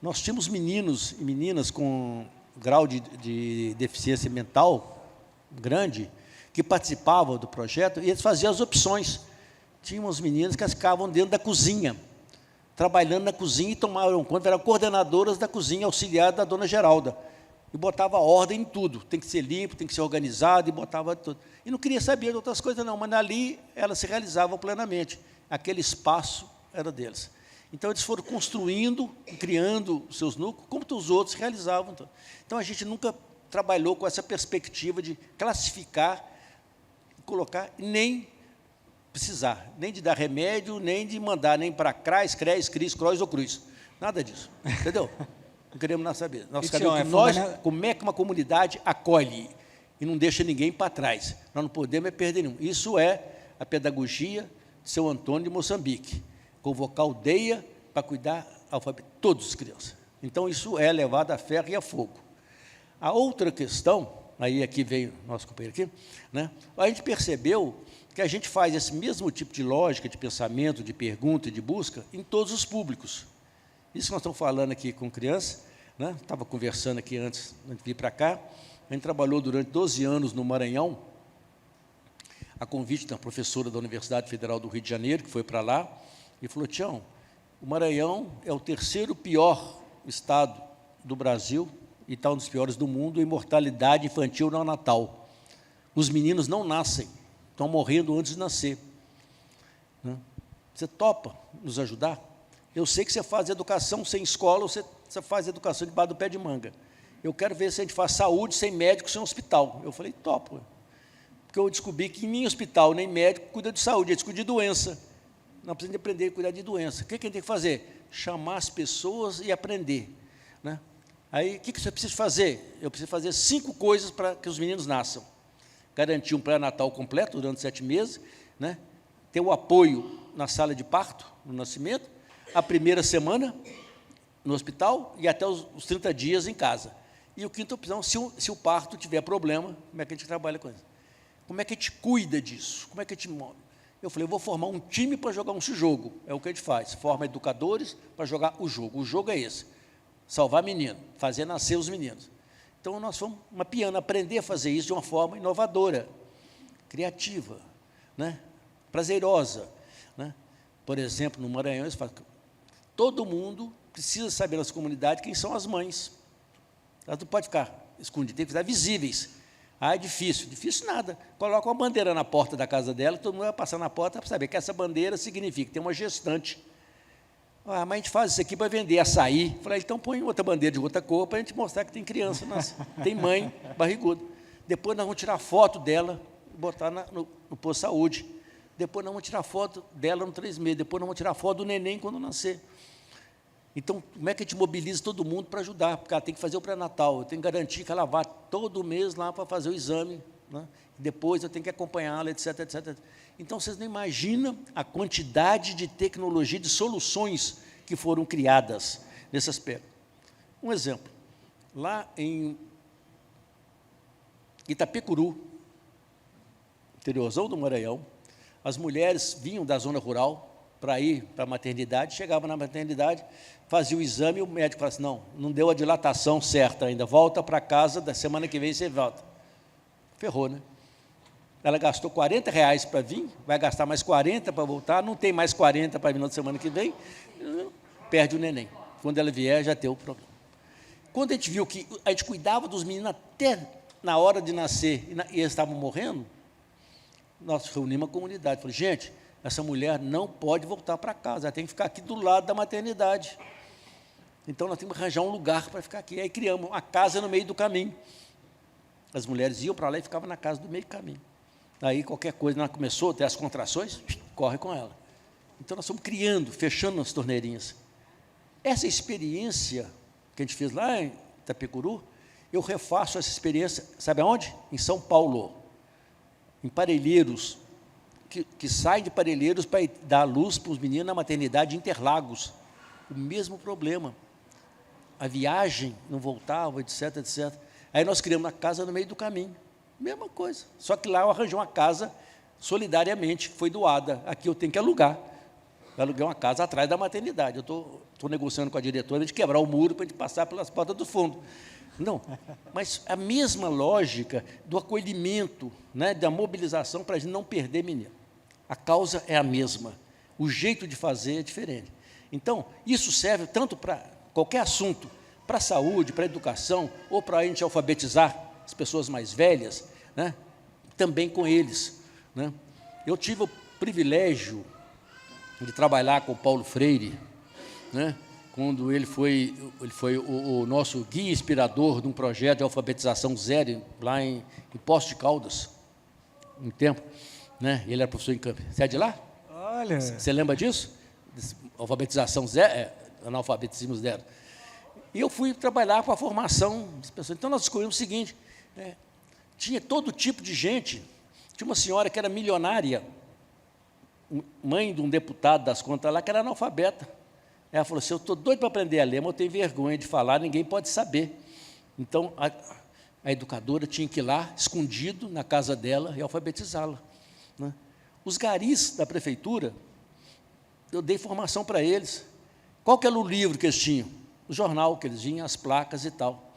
Nós tínhamos meninos e meninas com grau de deficiência mental grande, que participavam do projeto, e eles faziam as opções. Tínhamos meninas que ficavam dentro da cozinha, trabalhando na cozinha e tomaram conta, eram coordenadoras da cozinha, auxiliar da dona Geralda, e botava ordem em tudo, tem que ser limpo, tem que ser organizado, e botava tudo. E não queria saber de outras coisas, não, mas ali elas se realizavam plenamente, aquele espaço era deles. Então, eles foram construindo, criando os seus núcleos, como os outros realizavam. Então, a gente nunca trabalhou com essa perspectiva de classificar, colocar, nem precisar, nem de dar remédio, nem de mandar nem para CRAS, CRES, CRIS, CROIS ou CRUZ. Nada disso, entendeu? Não queremos nada saber. Nós queremos como é que uma comunidade acolhe e não deixa ninguém para trás. Nós não podemos perder nenhum. Isso é a pedagogia de São Antônio de Moçambique. Convocar a aldeia para cuidar de todas as crianças. Então, isso é levado a ferro e a fogo. A outra questão aí aqui veio nosso companheiro aqui, né? A gente percebeu que a gente faz esse mesmo tipo de lógica, de pensamento, de pergunta e de busca em todos os públicos. Isso que nós estamos falando aqui com criança, né? Estava conversando aqui antes de vir para cá, a gente trabalhou durante 12 anos no Maranhão, a convite da professora da Universidade Federal do Rio de Janeiro, que foi para lá, e falou, Tião, o Maranhão é o terceiro pior estado do Brasil e está um dos piores do mundo em mortalidade infantil neonatal. Os meninos não nascem, estão morrendo antes de nascer. Você topa nos ajudar? Eu sei que você faz educação sem escola, você faz educação debaixo do pé de manga. Eu quero ver se a gente faz saúde sem médico, sem hospital. Eu falei, topo. Porque eu descobri que nem hospital, nem médico cuida de saúde, eles cuidam de doença. Nós precisamos aprender a cuidar de doença. O que a gente tem que fazer? Chamar as pessoas e aprender. Né? Aí, o que você precisa fazer? Eu preciso fazer 5 coisas para que os meninos nasçam. Garantir um pré-natal completo durante 7 meses, né? Ter o apoio na sala de parto, no nascimento, a primeira semana no hospital e até os 30 dias em casa. E o quinto opção, se o parto tiver problema, como é que a gente trabalha com isso? Como é que a gente cuida disso? Como é que a gente move? Eu falei, eu vou formar um time para jogar um jogo. É o que a gente faz, forma educadores para jogar o jogo. O jogo é esse, salvar menino, fazer nascer os meninos. Então, nós fomos mapeando, aprender a fazer isso de uma forma inovadora, criativa, né? Prazerosa. Né? Por exemplo, no Maranhão, eles falam, todo mundo precisa saber nas comunidades quem são as mães. Elas não podem ficar escondidas, tem que ficar visíveis. Ah, é difícil. Difícil nada. Coloca uma bandeira na porta da casa dela, todo mundo vai passar na porta para saber que essa bandeira significa que tem uma gestante. Ah, mas a gente faz isso aqui para vender açaí. Falei, então põe outra bandeira de outra cor para a gente mostrar que tem criança, tem mãe barriguda. Depois nós vamos tirar foto dela e botar no posto de saúde. Depois nós vamos tirar foto dela no 3 meses. Depois nós vamos tirar foto do neném quando nascer. Então, como é que a gente mobiliza todo mundo para ajudar? Porque ela tem que fazer o pré-natal, eu tenho que garantir que ela vá todo mês lá para fazer o exame, né? Depois eu tenho que acompanhá-la, etc, etc. Então, vocês não imaginam a quantidade de tecnologia, de soluções que foram criadas nesse aspecto. Um exemplo, lá em Itapecuru, interiorzão do Maranhão, as mulheres vinham da zona rural para ir para a maternidade, chegavam na maternidade, fazia o exame e o médico falava assim, não deu a dilatação certa ainda, volta para casa, da semana que vem você volta. Ferrou, né? Ela gastou R$40 para vir, vai gastar mais 40 para voltar, não tem mais 40 para vir na semana que vem, perde o neném. Quando ela vier, já tem o problema. Quando a gente viu que a gente cuidava dos meninos até na hora de nascer, e eles estavam morrendo, nós reunimos a comunidade, falei, gente, essa mulher não pode voltar para casa, ela tem que ficar aqui do lado da maternidade. Então, nós temos que arranjar um lugar para ficar aqui. Aí criamos uma casa no meio do caminho. As mulheres iam para lá e ficavam na casa do meio do caminho. Aí, qualquer coisa, ela começou a ter as contrações, corre com ela. Então, nós estamos criando, fechando as torneirinhas. Essa experiência que a gente fez lá em Itapecuru, eu refaço essa experiência, sabe aonde? Em São Paulo, em Parelheiros, que saem de Parelheiros para dar luz para os meninos na maternidade de Interlagos. O mesmo problema. A viagem não voltava, etc, etc. Aí nós criamos uma casa no meio do caminho. Mesma coisa. Só que lá eu arranjei uma casa solidariamente, que foi doada. Aqui eu tenho que alugar. Eu aluguei uma casa atrás da maternidade. Eu estou negociando com a diretora de quebrar o muro para a gente passar pelas portas do fundo. Não, mas a mesma lógica do acolhimento, né, da mobilização para a gente não perder menino. A causa é a mesma, o jeito de fazer é diferente. Então, isso serve tanto para qualquer assunto, para a saúde, para a educação, ou para a gente alfabetizar as pessoas mais velhas, né, também com eles. Né. Eu tive o privilégio de trabalhar com o Paulo Freire, né, quando ele foi o nosso guia inspirador de um projeto de alfabetização zero, lá em Poços de Caldas, um tempo, né? Ele era professor em campo. Você é de lá? Olha! Você lembra disso? Alfabetização zero, analfabetismo zero. E eu fui trabalhar com a formação das pessoas. Então, nós descobrimos o seguinte, tinha todo tipo de gente. Tinha uma senhora que era milionária, mãe de um deputado das contas lá, que era analfabeta. Ela falou assim, eu estou doido para aprender a ler, mas eu tenho vergonha de falar, ninguém pode saber. Então, a educadora tinha que ir lá, escondido, na casa dela, e alfabetizá-la, né? Os garis da prefeitura, eu dei formação para eles. Qual que era o livro que eles tinham? O jornal que eles vinham, as placas e tal.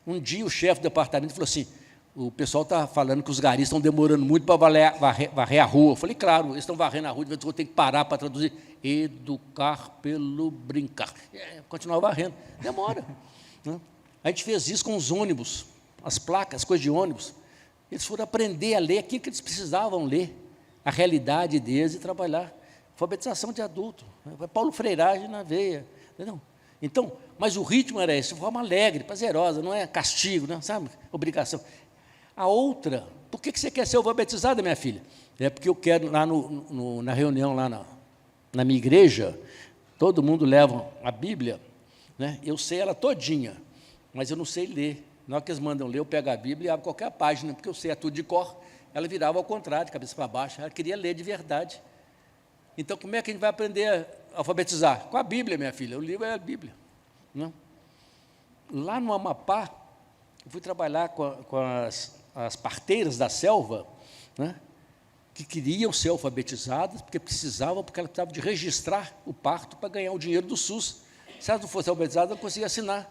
Um dia o chefe do departamento falou assim, o pessoal está falando que os garis estão demorando muito para varrer a rua. Eu falei, claro, eles estão varrendo a rua, de vez em quando eu tenho que parar para traduzir. Educar pelo brincar. Continuar varrendo. Demora, né? A gente fez isso com os ônibus, as placas, as coisas de ônibus. Eles foram aprender a ler aquilo que eles precisavam ler, a realidade deles e trabalhar. Alfabetização de adulto, né? Paulo Freiragem na veia, entendeu? Então, mas o ritmo era esse, de forma alegre, prazerosa, não é castigo, não, sabe? Obrigação. A outra, por que você quer ser alfabetizada, minha filha? É porque eu quero, lá na reunião, lá na minha igreja, todo mundo leva a Bíblia, né? Eu sei ela todinha, mas eu não sei ler. Na hora que eles mandam ler, eu pego a Bíblia e abro qualquer página, porque eu sei, é tudo de cor. Ela virava ao contrário, de cabeça para baixo, ela queria ler de verdade. Então, como é que a gente vai aprender a alfabetizar? Com a Bíblia, minha filha, o livro é a Bíblia, né? Lá no Amapá, eu fui trabalhar com as parteiras da selva, né, que queriam ser alfabetizadas, porque elas precisavam de registrar o parto para ganhar o dinheiro do SUS. Se elas não fossem alfabetizadas, não conseguiam assinar.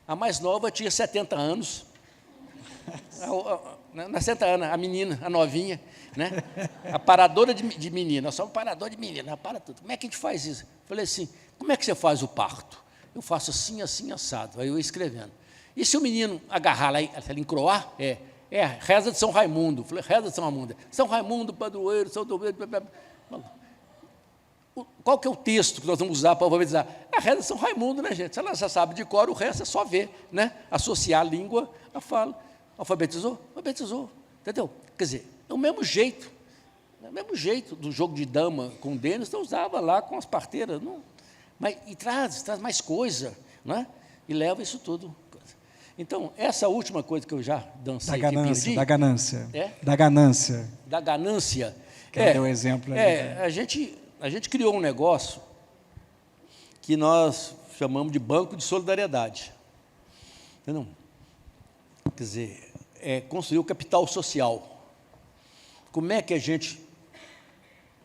A mais nova tinha 70 anos, não é 70 anos, a menina, a novinha, né? A paradora de menina, nós somos parador de menina, para tudo. Como é que a gente faz isso? Eu falei assim, como é que você faz o parto? Eu faço assim, assim, assado. Aí eu ia escrevendo. E se o menino agarrar lá, encroar, reza de São Raimundo. Eu falei, reza de São Raimundo. São Raimundo, padroeiro, São Domeiro. Qual que é o texto que nós vamos usar para alfabetizar? A reza de São Raimundo, né, gente? Se ela já sabe de cor, o resto é só ver, né? Associar a língua à fala. Alfabetizou? Alfabetizou. Entendeu? Quer dizer, é o mesmo jeito. É o mesmo jeito do jogo de dama com o Denis, eu usava lá com as parteiras. Não, mas, e traz mais coisa, né? E leva isso tudo. Então, essa última coisa que eu já dancei da ganância, aqui, da ganância. É? Da ganância. Da ganância. Que deu exemplo ali. A gente criou um negócio que nós chamamos de Banco de Solidariedade. Entendeu? Quer dizer, construir o capital social. Como é que a gente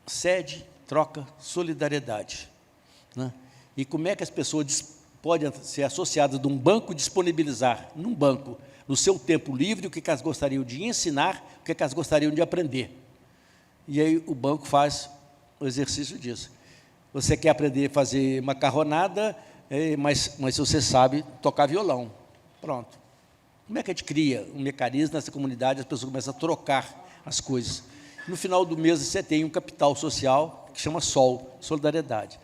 cede, troca solidariedade, né? E como é que as pessoas podem ser associadas de um banco, disponibilizar num banco, no seu tempo livre, o que elas gostariam de ensinar, o que elas gostariam de aprender. E aí o banco faz o exercício disso. Você quer aprender a fazer macarronada, mas você sabe tocar violão. Pronto. Como é que a gente cria um mecanismo nessa comunidade, as pessoas começam a trocar as coisas. No final do mês você tem um capital social que chama SOL, solidariedade.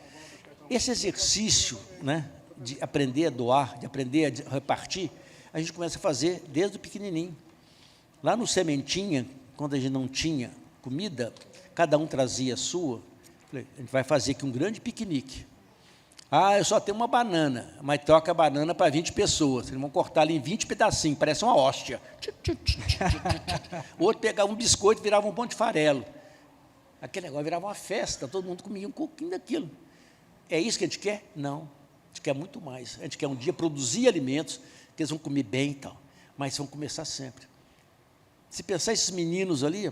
Esse exercício, né, de aprender a doar, de aprender a repartir, a gente começa a fazer desde o pequenininho. Lá no Sementinha, quando a gente não tinha comida, cada um trazia a sua. Falei, a gente vai fazer aqui um grande piquenique. Ah, eu só tenho uma banana, mas troca a banana para 20 pessoas. Eles vão cortar ali em 20 pedacinhos, parece uma hóstia. O outro pegava um biscoito e virava um pão de farelo. Aquele negócio virava uma festa, todo mundo comia um pouquinho daquilo. É isso que a gente quer? Não. A gente quer muito mais. A gente quer um dia produzir alimentos, que eles vão comer bem e tal, mas vão começar sempre. Se pensar esses meninos ali,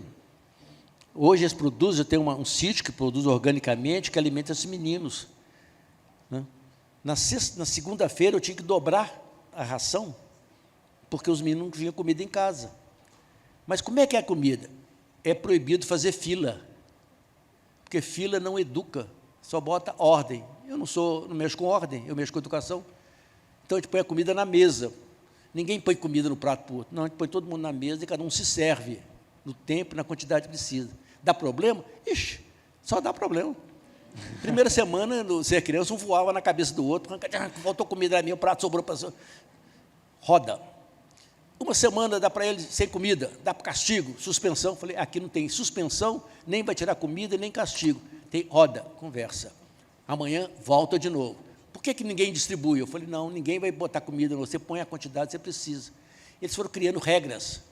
hoje eles produzem, eu tenho um sítio que produz organicamente, que alimenta esses meninos. Na segunda-feira eu tinha que dobrar a ração, porque os meninos não tinham comida em casa. Mas como é que é a comida? É proibido fazer fila, porque fila não educa, só bota ordem. Eu não mexo com ordem, eu mexo com educação. Então a gente põe a comida na mesa. Ninguém põe comida no prato para o outro. Não, a gente põe todo mundo na mesa e cada um se serve no tempo e na quantidade que precisa. Dá problema? Ixi, só dá problema. Primeira semana, ser criança, um voava na cabeça do outro, faltou comida na minha, o prato sobrou para... Roda. Uma semana dá para ele sem comida, dá para castigo, suspensão. Falei, aqui não tem suspensão, nem vai tirar comida, nem castigo. Tem roda, conversa. Amanhã volta de novo. Por que ninguém distribui? Eu falei, não, ninguém vai botar comida, você põe a quantidade que você precisa. Eles foram criando regras.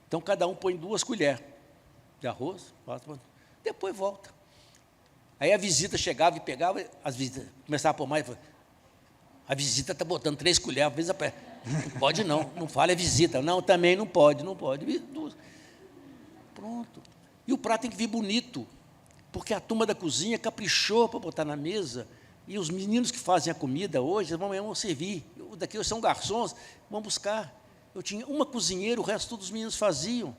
Então, cada um põe 2 colheres de arroz, depois volta. Aí a visita chegava e pegava as visitas, começava a pôr mais, A visita está botando 3 colheres, às vezes não pode não fala é visita. Não, também não pode. Pronto. E o prato tem que vir bonito, porque a turma da cozinha caprichou para botar na mesa, e os meninos que fazem a comida hoje, amanhã vão servir. Daqui são garçons, vão buscar. Eu tinha uma cozinheira, o resto todos os meninos faziam.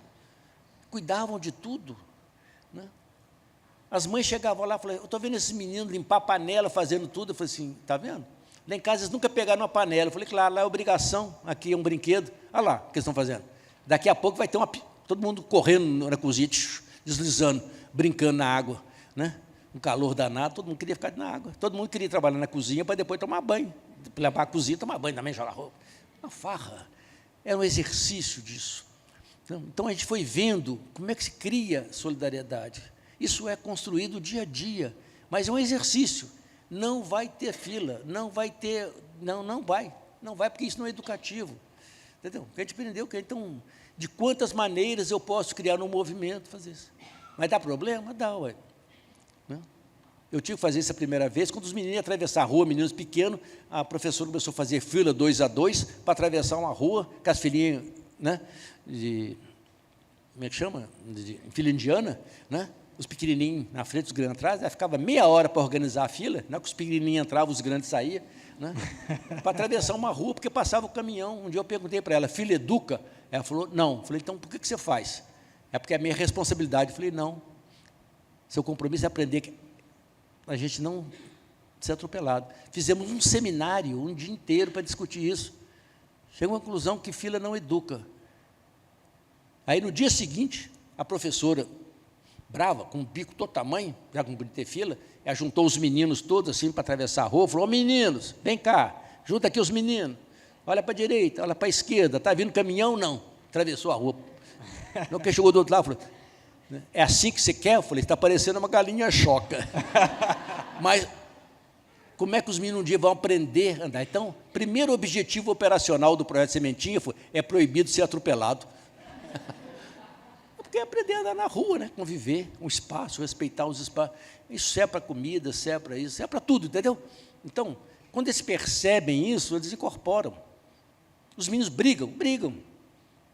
Cuidavam de tudo. Né? As mães chegavam lá e falavam, eu estou vendo esses meninos limpar a panela, fazendo tudo. Eu falei assim, está vendo? Lá em casa eles nunca pegaram uma panela. Eu falei, claro, lá é obrigação, aqui é um brinquedo. Olha lá o que eles estão fazendo. Daqui a pouco vai ter todo mundo correndo na cozinha, deslizando, brincando na água. Né? Um calor danado, todo mundo queria ficar na água. Todo mundo queria trabalhar na cozinha para depois tomar banho. Levar a cozinha, tomar banho também, jogar roupa. Uma farra. Era um exercício disso. Então, a gente foi vendo como é que se cria solidariedade. Isso é construído dia a dia, mas é um exercício. Não vai ter fila, não vai, porque isso não é educativo. Entendeu? A gente aprendeu que, então, de quantas maneiras eu posso criar um movimento, fazer isso. Mas dá problema? Dá, ué. Eu tive que fazer isso a primeira vez, quando os meninos iam atravessar a rua, meninos pequenos, a professora começou a fazer fila 2 a 2 para atravessar uma rua, com as filhinhas, né, como é que chama? De fila indiana, né? Os pequenininhos na frente, os grandes atrás, ela ficava meia hora para organizar a fila, né, que os pequenininhos entravam, os grandes saíam, né, para atravessar uma rua, porque passava o caminhão. Um dia eu perguntei para ela, filha, educa? Ela falou, não. Eu falei, então, por que você faz? É porque é a minha responsabilidade. Eu falei, não. Seu compromisso é aprender que a gente não ser atropelado. Fizemos um seminário, um dia inteiro, para discutir isso. Chegou à conclusão que fila não educa. Aí, no dia seguinte, a professora, brava, com um bico todo tamanho, já com podia ter fila, ela juntou os meninos todos assim para atravessar a rua, falou, meninos, vem cá, junta aqui os meninos, olha para a direita, olha para a esquerda, está vindo caminhão? Não. Atravessou a rua. Não, quem chegou do outro lado, falou, é assim que você quer? Eu falei, está parecendo uma galinha choca. Mas como é que os meninos um dia vão aprender a andar? Então, primeiro objetivo operacional do projeto Sementinha é proibido ser atropelado. Porque é aprender a andar na rua, né? Conviver, um espaço, respeitar os espaços. Isso serve para comida, serve para isso, serve para tudo, entendeu? Então, quando eles percebem isso, eles incorporam. Os meninos brigam.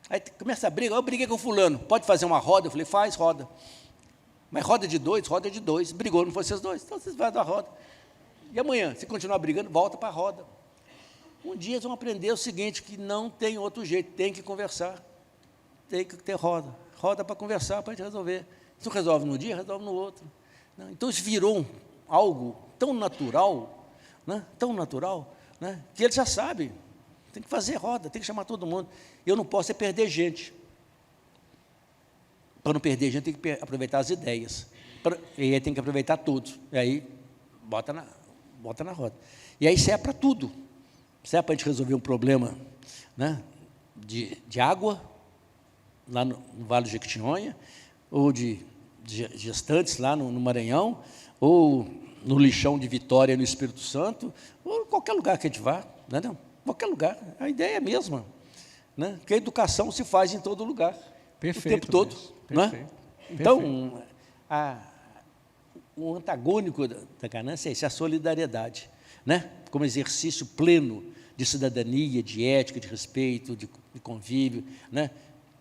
Aí começa a briga, eu briguei com fulano, pode fazer uma roda? Eu falei, faz, roda. Mas roda de dois, brigou, não foi vocês dois, então vocês vão dar roda. E amanhã, se continuar brigando, volta para a roda. Um dia eles vão aprender o seguinte, que não tem outro jeito, tem que conversar, tem que ter roda para conversar, para a gente resolver. Se não resolve num dia, resolve no outro. Então isso virou algo tão natural, né, que eles já sabem. Tem que fazer roda, tem que chamar todo mundo. Eu não posso perder gente. Para não perder gente, tem que aproveitar as ideias. E aí tem que aproveitar todos. E aí, bota na roda. E aí serve para tudo. Serve para a gente resolver um problema, né, de água, lá no Vale do Jequitinhonha, ou de gestantes lá no Maranhão, ou no lixão de Vitória, no Espírito Santo, ou em qualquer lugar que a gente vá, não? Qualquer lugar, a ideia é a mesma, né? Que a educação se faz em todo lugar, perfeito, o tempo todo. Perfeito, né? Então, o antagônico da ganância é isso, a solidariedade, né? Como exercício pleno de cidadania, de ética, de respeito, de convívio, né?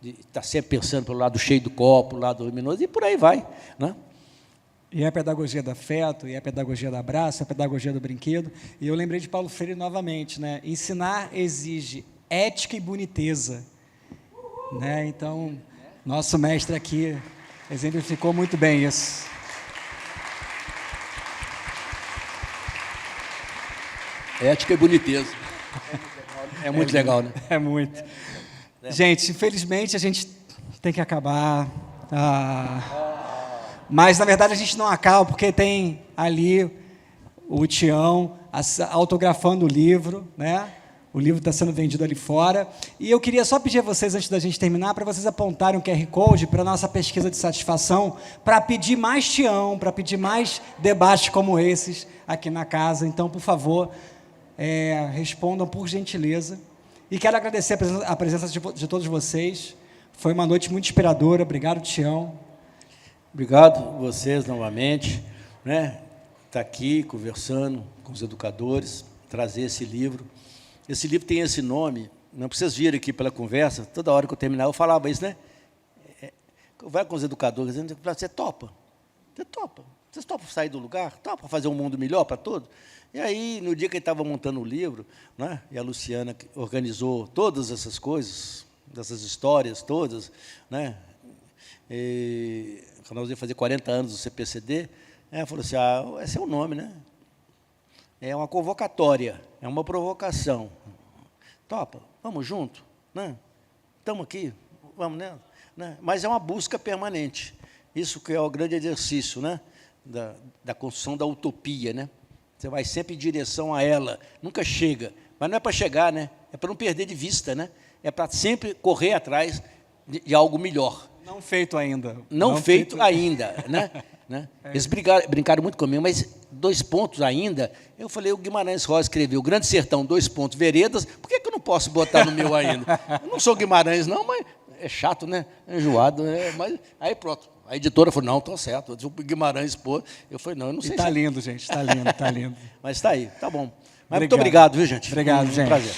De estar sempre pensando pelo lado cheio do copo, lado luminoso, e por aí vai, né? E é a pedagogia do afeto, e é a pedagogia do abraço, é a pedagogia do brinquedo. E eu lembrei de Paulo Freire novamente, né? Ensinar exige ética e boniteza, né? Então, nosso mestre aqui exemplificou muito bem isso. Ética e boniteza. É muito legal, né? É muito. Gente, infelizmente a gente tem que acabar. Mas, na verdade, a gente não acaba, porque tem ali o Tião autografando o livro, né? O livro está sendo vendido ali fora. E eu queria só pedir a vocês, antes da gente terminar, para vocês apontarem um QR Code para a nossa pesquisa de satisfação, para pedir mais Tião, para pedir mais debates como esses aqui na casa. Então, por favor, respondam por gentileza. E quero agradecer a presença de todos vocês. Foi uma noite muito inspiradora. Obrigado, Tião. Obrigado vocês novamente, né? Estar aqui conversando com os educadores, trazer esse livro. Esse livro tem esse nome, não vocês viram aqui pela conversa, toda hora que eu terminava, eu falava isso, né? Vai com os educadores, dizendo, você topa? Você topa? Vocês topam sair do lugar? Topam fazer um mundo melhor para todos? E aí, no dia que ele estava montando o livro, né, e a Luciana organizou todas essas coisas, dessas histórias todas, né, e quando nós ia fazer 40 anos do CPCD, ela falou assim, esse é o nome, né? É uma convocatória, é uma provocação. Topa, vamos junto, né? Estamos aqui, vamos nela. Né? Mas é uma busca permanente. Isso que é o grande exercício, né? da construção da utopia. Né? Você vai sempre em direção a ela, nunca chega. Mas não é para chegar, né? É para não perder de vista. Né? É para sempre correr atrás de algo melhor. Não feito ainda. Não feito ainda. Né? Eles brincaram muito comigo, mas 2 pontos ainda. Eu falei, o Guimarães Rosa escreveu Grande Sertão, 2 pontos, Veredas, por que eu não posso botar no meu ainda? Eu não sou Guimarães, não, mas é chato, né? É enjoado, né? Mas aí pronto. A editora falou, não, está certo. O Guimarães pôs. Eu falei, não, eu não sei. Está lindo, gente, está lindo, está lindo. Mas está aí, tá bom. Mas muito obrigado, viu, gente? Obrigado, gente. Prazer.